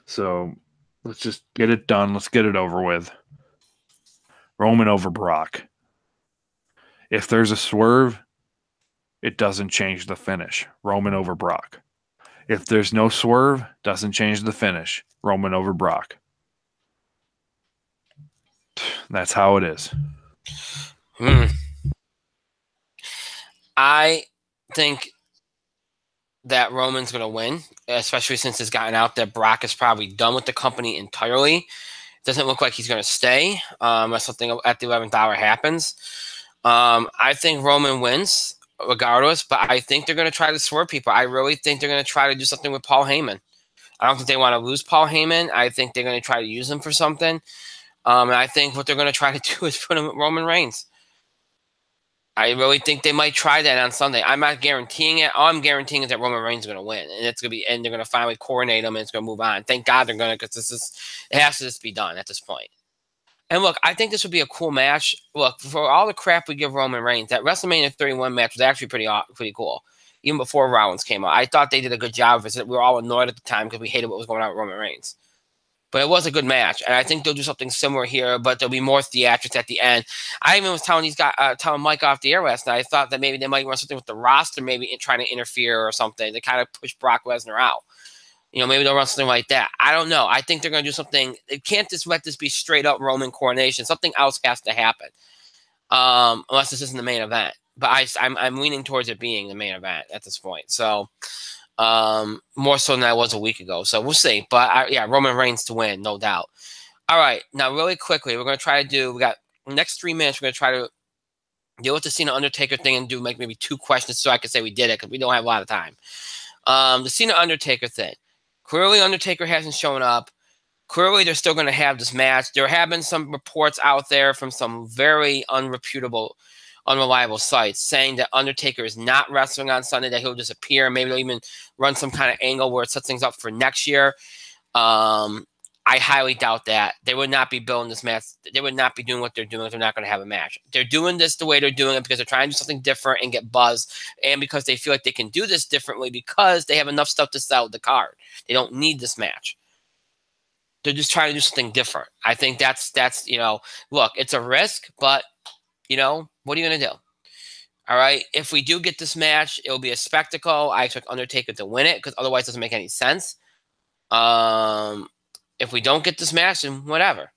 So let's just get it done. Let's get it over with. Roman over Brock. If there's a swerve, it doesn't change the finish. Roman over Brock. If there's no swerve, doesn't change the finish. Roman over Brock. That's how it is. I think that Roman's going to win, especially since it's gotten out that Brock is probably done with the company entirely. Doesn't look like he's going to stay unless something at the 11th hour happens. I think Roman wins regardless, but I think they're going to try to swerve people. I really think they're going to try to do something with Paul Heyman. I don't think they want to lose Paul Heyman. I think they're going to try to use him for something. And I think what they're going to try to do is put him with Roman Reigns. I really think they might try that on Sunday. I'm not guaranteeing it. All I'm guaranteeing is that Roman Reigns is going to win, and it's going to be, and they're going to finally coronate him, and it's going to move on. Thank God they're going to, because it has to just be done at this point. And look, I think this would be a cool match. Look, for all the crap we give Roman Reigns, that WrestleMania 31 match was actually pretty cool. Even before Rollins came out, I thought they did a good job of it. We were all annoyed at the time because we hated what was going on with Roman Reigns. But it was a good match, and I think they'll do something similar here, but there'll be more theatrics at the end. I even was telling telling Mike off the air last night, I thought that maybe they might run something with the roster, maybe trying to interfere or something to kind of push Brock Lesnar out. Maybe they'll run something like that. I don't know. I think they're going to do something. They can't just let this be straight up Roman coronation. Something else has to happen, unless this isn't the main event. But I'm leaning towards it being the main event at this point. So more so than I was a week ago. So we'll see. But yeah, Roman Reigns to win, no doubt. All right, now really quickly, we're going to try to do. We got next 3 minutes. We're going to try to deal with the Cena Undertaker thing and do maybe 2 questions so I can say we did it because we don't have a lot of time. The Cena Undertaker thing. Clearly, Undertaker hasn't shown up. Clearly, they're still going to have this match. There have been some reports out there from some very unreliable sites saying that Undertaker is not wrestling on Sunday, that he'll disappear. Maybe they'll even run some kind of angle where it sets things up for next year. I highly doubt that. They would not be building this match. They would not be doing what they're doing if they're not going to have a match. They're doing this the way they're doing it because they're trying to do something different and get buzz, and because they feel like they can do this differently because they have enough stuff to sell the card. They don't need this match. They're just trying to do something different. I think that's look, it's a risk, but what are you going to do? All right. If we do get this match, it'll be a spectacle. I expect Undertaker to win it because otherwise it doesn't make any sense. If we don't get this match, then whatever.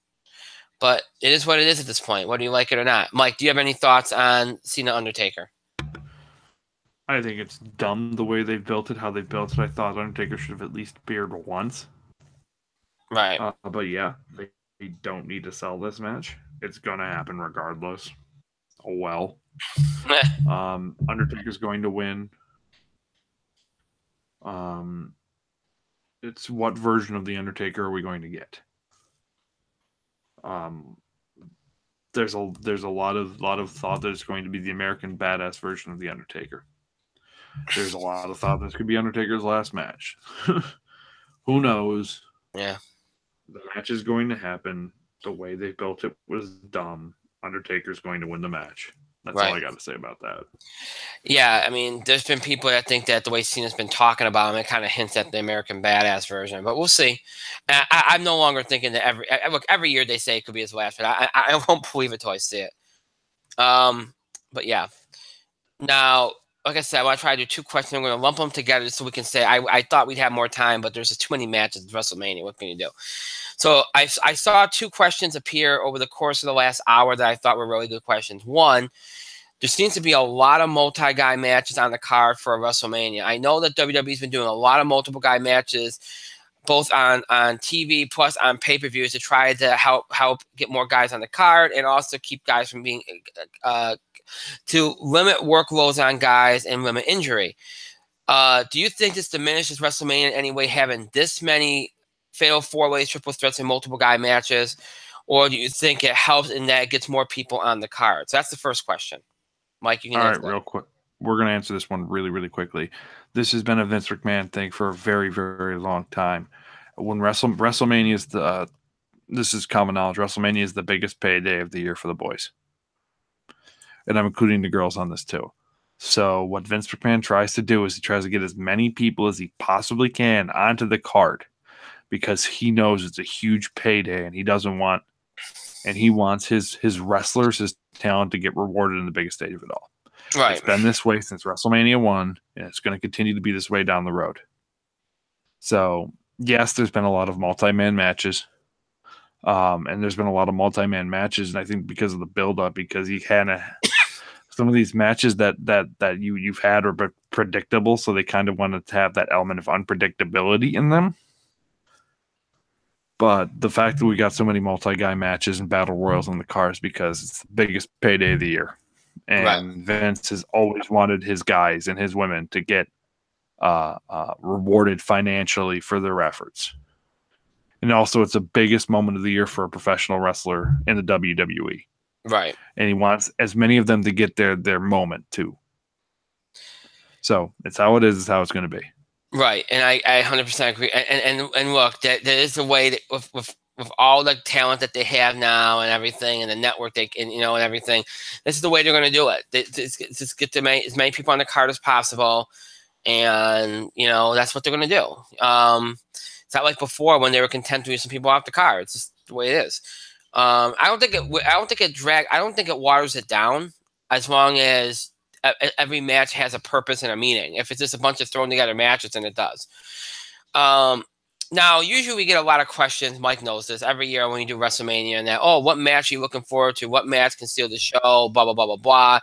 But it is what it is at this point, whether you like it or not. Mike, do you have any thoughts on Cena Undertaker? I think it's dumb the way they've built it, how they built it. I thought Undertaker should have at least appeared once. Right. But yeah, they don't need to sell this match. It's going to happen regardless. Oh, well. Undertaker's going to win. It's what version of the Undertaker are we going to get? There's a lot of thought that it's going to be the American Badass version of the Undertaker. There's a lot of thought this could be Undertaker's last match. Who knows? Yeah. The match is going to happen. The way they built it was dumb. Undertaker's going to win the match. That's all I got to say about that. Yeah, I mean, there's been people that think that the way Cena's been talking about him, it kind of hints at the American Badass version, but we'll see. I'm no longer thinking that every year they say it could be his last, but I won't believe it till I see it. But yeah. Now, like I said, I want to try to do 2 questions. I'm going to lump them together so we can say I thought we'd have more time, but there's too many matches at WrestleMania. What can you do? So I saw 2 questions appear over the course of the last hour that I thought were really good questions. One, there seems to be a lot of multi-guy matches on the card for WrestleMania. I know that WWE's been doing a lot of multiple guy matches, both on TV plus on pay-per-views to try to help get more guys on the card and also keep guys from being to limit workloads on guys and limit injury. Do you think this diminishes WrestleMania in any way, having this many fatal 4-way triple threats and multiple guy matches, or do you think it helps in that it gets more people on the card? So that's the first question. Mike, you can All answer right, that. real quick. We're going to answer this one really, really quickly. This has been a Vince McMahon thing for a very, very long time. When WrestleMania is this is common knowledge. WrestleMania is the biggest payday of the year for the boys, and I'm including the girls on this too. So what Vince McMahon tries to do is he tries to get as many people as he possibly can onto the card because he knows it's a huge payday, and he wants his wrestlers, his talent to get rewarded in the biggest stage of it all. Right. It's been this way since WrestleMania 1, and it's going to continue to be this way down the road. So, yes, there's been a lot of multi-man matches. And there's been a lot of multi-man matches, and I think because of the build-up, because you kind of some of these matches that you've had are predictable, so they kind of wanted to have that element of unpredictability in them. But the fact that we got so many multi-guy matches and battle royals on the cards because it's the biggest payday of the year. And Vince has always wanted his guys and his women to get rewarded financially for their efforts. And also, it's the biggest moment of the year for a professional wrestler in the WWE. Right. And he wants as many of them to get their moment, too. So, it's how it is. It's how it's going to be. Right. And I 100% agree. And look, there is a way that with all the talent that they have now and everything, and the network they can, and everything, this is the way they're going to do it. Just get as many people on the card as possible, and that's what they're going to do. It's not like before when they were content to leave some people off the card. It's just the way it is. I don't think it waters it down as long as every match has a purpose and a meaning. If it's just a bunch of thrown together matches, then it does. Now, usually we get a lot of questions. Mike knows this every year when we do WrestleMania, and that, what match are you looking forward to? What match can steal the show? Blah, blah, blah, blah, blah.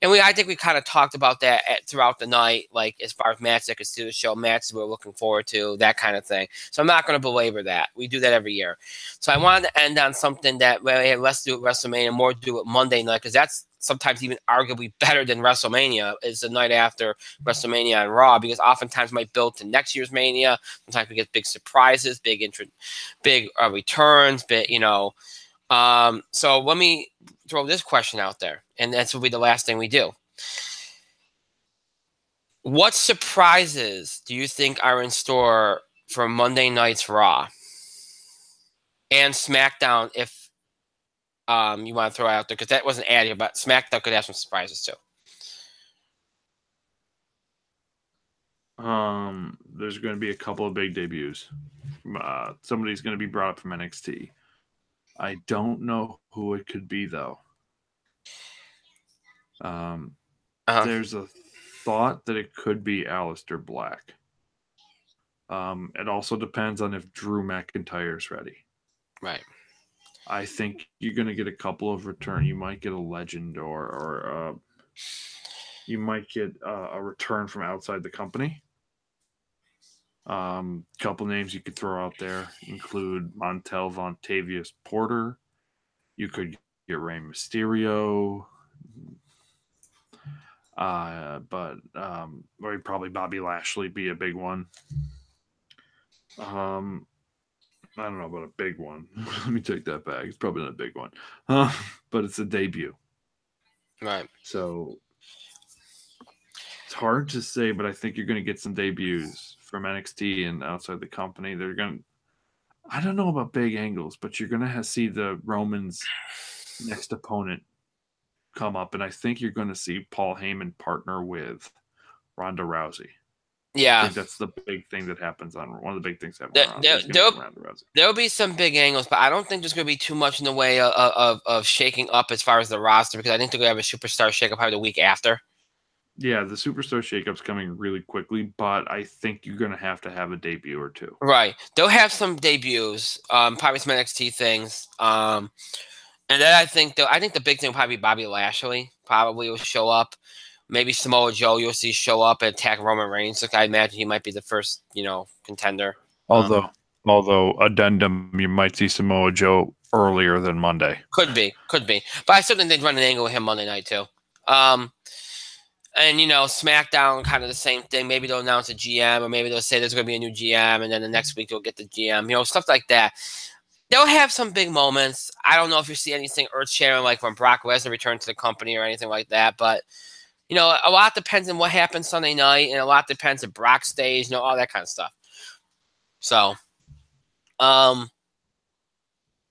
And I think we kind of talked about that throughout the night, like as far as matches that could steal the show, matches we're looking forward to, that kind of thing. So I'm not going to belabor that. We do that every year. So I wanted to end on something that had less to do with WrestleMania, more to do with Monday night, because that's sometimes even arguably better than WrestleMania, is the night after WrestleMania on Raw, because oftentimes might build to next year's Mania. Sometimes we get big surprises, big returns, so let me throw this question out there, and this will be the last thing we do. What surprises do you think are in store for Monday night's Raw and SmackDown, if you want to throw it out there, because that wasn't added, but SmackDown could have some surprises too. There's going to be a couple of big debuts. Somebody's going to be brought up from NXT. I don't know who it could be, though. There's a thought that it could be Aleister Black. It also depends on if Drew McIntyre is ready. Right. I think you're going to get a couple of return. You might get a legend, or you might get a return from outside the company. Couple names you could throw out there include Montel Vontavious Porter. You could get Rey Mysterio. But or probably Bobby Lashley be a big one. I don't know about a big one. Let me take that back. It's probably not a big one, but it's a debut. Right. So it's hard to say, but I think you're going to get some debuts from NXT and outside the company. They're going to, I don't know about big angles, but you're going to see the Romans' next opponent come up, and I think you're going to see Paul Heyman partner with Ronda Rousey. Yeah, I think that's the big thing that happens on one of the big things that happens on Ronda Rousey. There'll be some big angles, but I don't think there's going to be too much in the way of shaking up as far as the roster, because I think they're going to have a superstar shakeup probably the week after. Yeah, the superstar shakeup's coming really quickly, but I think you're going to have a debut or two. Right. They'll have some debuts, probably some NXT things. And then I think the big thing will probably be Bobby Lashley probably will show up. Maybe Samoa Joe you'll see show up and attack Roman Reigns. Like I imagine he might be the first, contender. Although addendum, you might see Samoa Joe earlier than Monday. Could be. But I still think they'd run an angle with him Monday night too. And SmackDown, kind of the same thing. Maybe they'll announce a GM, or maybe they'll say there's going to be a new GM, and then the next week they'll get the GM. Stuff like that. they'll have some big moments. I don't know if you see anything earth-shattering like when Brock Lesnar returned to the company or anything like that, but you know, a lot depends on what happens Sunday night, and a lot depends if Brock stays, you know, all that kind of stuff. So,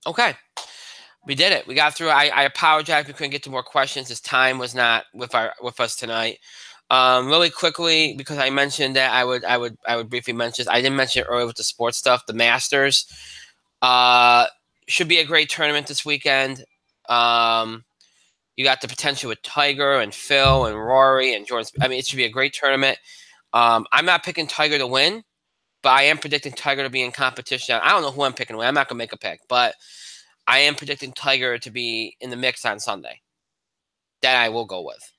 okay. We did it. We got through. I apologize we couldn't get to more questions. This time was not with us tonight. Really quickly, because I mentioned that I would briefly mention this. I didn't mention it earlier with the sports stuff. The Masters should be a great tournament this weekend. You got the potential with Tiger and Phil and Rory and Jordan. I mean, it should be a great tournament. I'm not picking Tiger to win, but I am predicting Tiger to be in competition. I don't know who I'm picking to win. I'm not gonna make a pick, but I am predicting Tiger to be in the mix on Sunday. That I will go with.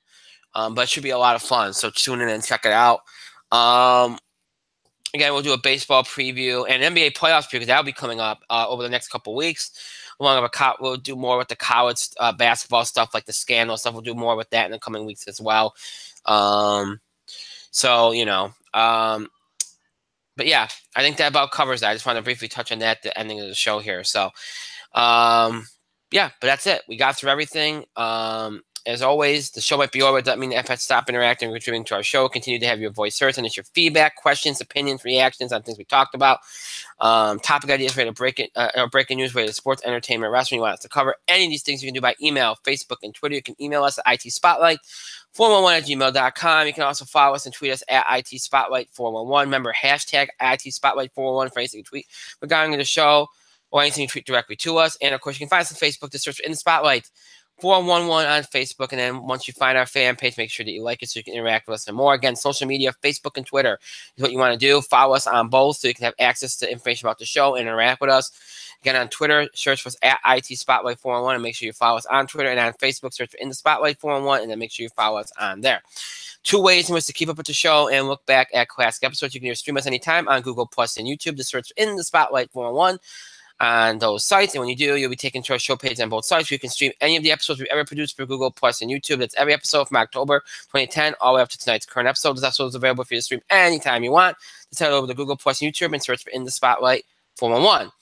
But it should be a lot of fun. So tune in and check it out. Again, we'll do a baseball preview and NBA playoffs preview because that'll be coming up over the next couple weeks. We'll do more with the college basketball stuff, like the scandal stuff. We'll do more with that in the coming weeks as well. So, you know, but yeah, I think that about covers that. I just want to briefly touch on that at the ending of the show here. So, yeah, but that's it. We got through everything. As always, the show might be over. It doesn't mean that FS stop interacting and contributing to our show. Continue to have your voice heard. Send us your feedback, questions, opinions, reactions on things we talked about. Topic ideas, related to breaking news, related to sports, entertainment, wrestling you want us to cover. Any of these things you can do by email, Facebook, and Twitter. You can email us at itspotlight411@gmail.com. You can also follow us and tweet us at itspotlight411. Remember, hashtag itspotlight411 for anything you tweet regarding the show or anything you tweet directly to us. And, of course, you can find us on Facebook to search for In the Spotlight 411 on Facebook. And then once you find our fan page, make sure that you like it so you can interact with us and more. Again, social media, Facebook and Twitter is what you want to do. Follow us on both so you can have access to information about the show and interact with us. Again, on Twitter, search for us at itspotlight411 and make sure you follow us on Twitter. And on Facebook, search for In the Spotlight 411 and then make sure you follow us on there. 2 ways in which to keep up with the show and look back at classic episodes. You can either stream us anytime on Google Plus and YouTube. Just search In the Spotlight 411 on those sites. And when you do, you'll be taken to our show page on both sites. You can stream any of the episodes we've ever produced for Google Plus and YouTube. That's every episode from October 2010 all the way up to tonight's current episode. This episode is available for you to stream anytime you want. Just head over to Google Plus and YouTube and search for In the Spotlight 411.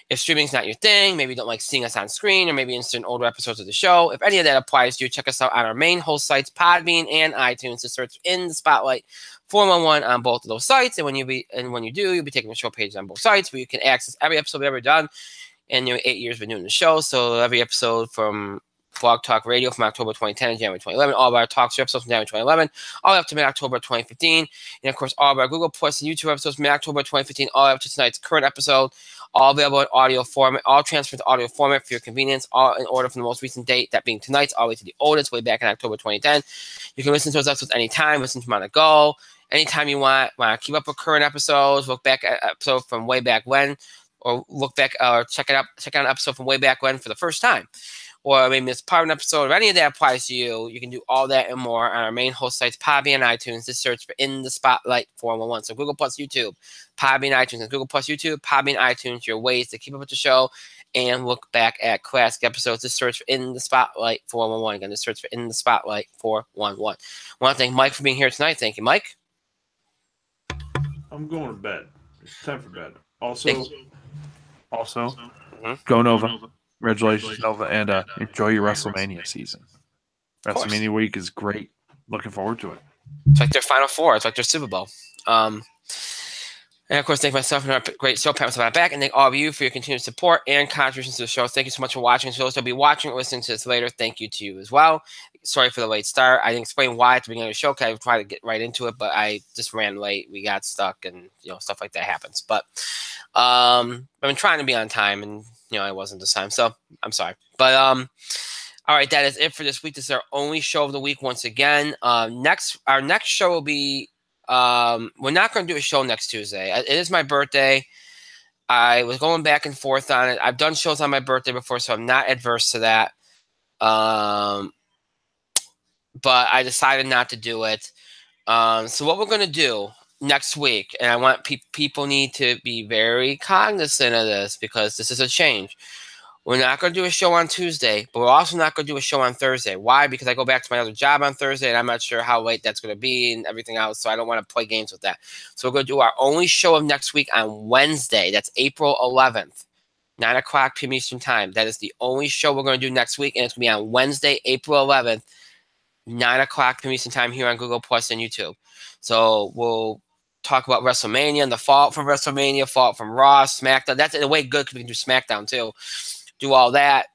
If streaming's not your thing, maybe you don't like seeing us on screen, or maybe interested in older episodes of the show, if any of that applies to you, check us out on our main host sites, Podbean and iTunes, to search In the Spotlight 411 on both of those sites. And when you do, you'll be taking the show page on both sites where you can access every episode we've ever done. And 8 years we've been doing the show, so every episode from Blog Talk Radio from October 2010 and January 2011, all of our talk show episodes from January 2011, all the way up to mid-October 2015, and of course all of our Google Plus and YouTube episodes from mid-October 2015, all the way up to tonight's current episode, all available in audio format, all transferred to audio format for your convenience, all in order from the most recent date, that being tonight's, all the way to the oldest, way back in October 2010. You can listen to those episodes anytime, listen to them on the go, anytime you want to keep up with current episodes, look back at episode from way back when, or look back or check out an episode from way back when for the first time. Or maybe it's part of an episode, if any of that applies to you, you can do all that and more on our main host sites, Podbean and iTunes. Just search for In the Spotlight 411. So Google Plus YouTube, Podbean, iTunes, and Google Plus YouTube, Podbean, iTunes, your ways to keep up with the show and look back at classic episodes. Just search for In the Spotlight 411. Again, just search for In the Spotlight 411. I want to thank Mike for being here tonight. Thank you, Mike. I'm going to bed. It's time for bed. Also, go Nova. Congratulations, Nova, and enjoy your WrestleMania season. WrestleMania week is great. Looking forward to it. It's like their Final Four. It's like their Super Bowl. And, of course, thank myself and our great show parents about back, and thank all of you for your continued support and contributions to the show. Thank you so much for watching. So those who will be watching or listening to this later, thank you to you as well. Sorry for the late start. I didn't explain why at the beginning of the show because I tried to get right into it, but I just ran late. We got stuck, and stuff like that happens. But I've been trying to be on time, and I wasn't this time, so I'm sorry. But all right, that is it for this week. This is our only show of the week once again. Our next show will be. We're not going to do a show next Tuesday. It is my birthday. I was going back and forth on it. I've done shows on my birthday before, so I'm not adverse to that. But I decided not to do it. So what we're going to do next week, and I want people need to be very cognizant of this because this is a change. We're not going to do a show on Tuesday, but we're also not going to do a show on Thursday. Why? Because I go back to my other job on Thursday, and I'm not sure how late that's going to be and everything else, so I don't want to play games with that. So we're going to do our only show of next week on Wednesday. That's April 11th. 9 o'clock p.m. Eastern Time. That is the only show we're going to do next week, and it's going to be on Wednesday, April 11th, 9 o'clock p.m. Eastern Time here on Google Plus and YouTube. So we'll talk about WrestleMania and the fallout from WrestleMania, fallout from Raw, SmackDown. That's in a way good because we can do SmackDown too. Do all that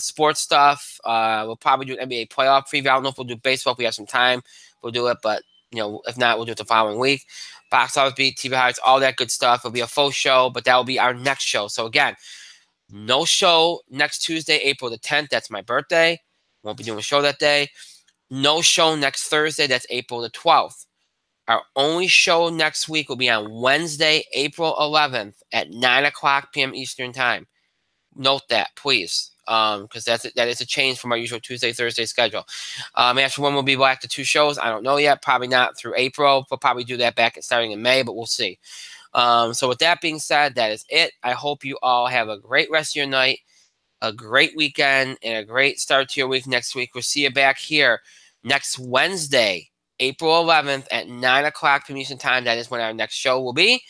sports stuff. We'll probably do an NBA playoff preview. I don't know if we'll do baseball if we have some time. We'll do it, but if not, we'll do it the following week. Box office beat, TV highlights, all that good stuff. It'll be a full show, but that will be our next show. So again, no show next Tuesday, April the 10th. That's my birthday. Won't be doing a show that day. No show next Thursday. That's April the 12th. Our only show next week will be on Wednesday, April 11th at 9 o'clock p.m. Eastern Time. Note that, please, because that is a change from our usual Tuesday, Thursday schedule. After when we'll be back to 2 shows, I don't know yet. Probably not through April. We'll probably do that back starting in May, but we'll see. So with that being said, that is it. I hope you all have a great rest of your night, a great weekend, and a great start to your week next week. We'll see you back here next Wednesday, April 11th at 9 o'clock p.m. Eastern Time. That is when our next show will be.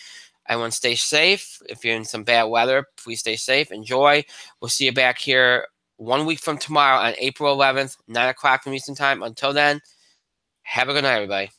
Everyone stay safe. If you're in some bad weather, please stay safe. Enjoy. We'll see you back here 1 week from tomorrow on April 11th, 9 o'clock p.m. Eastern Time. Until then, have a good night, everybody.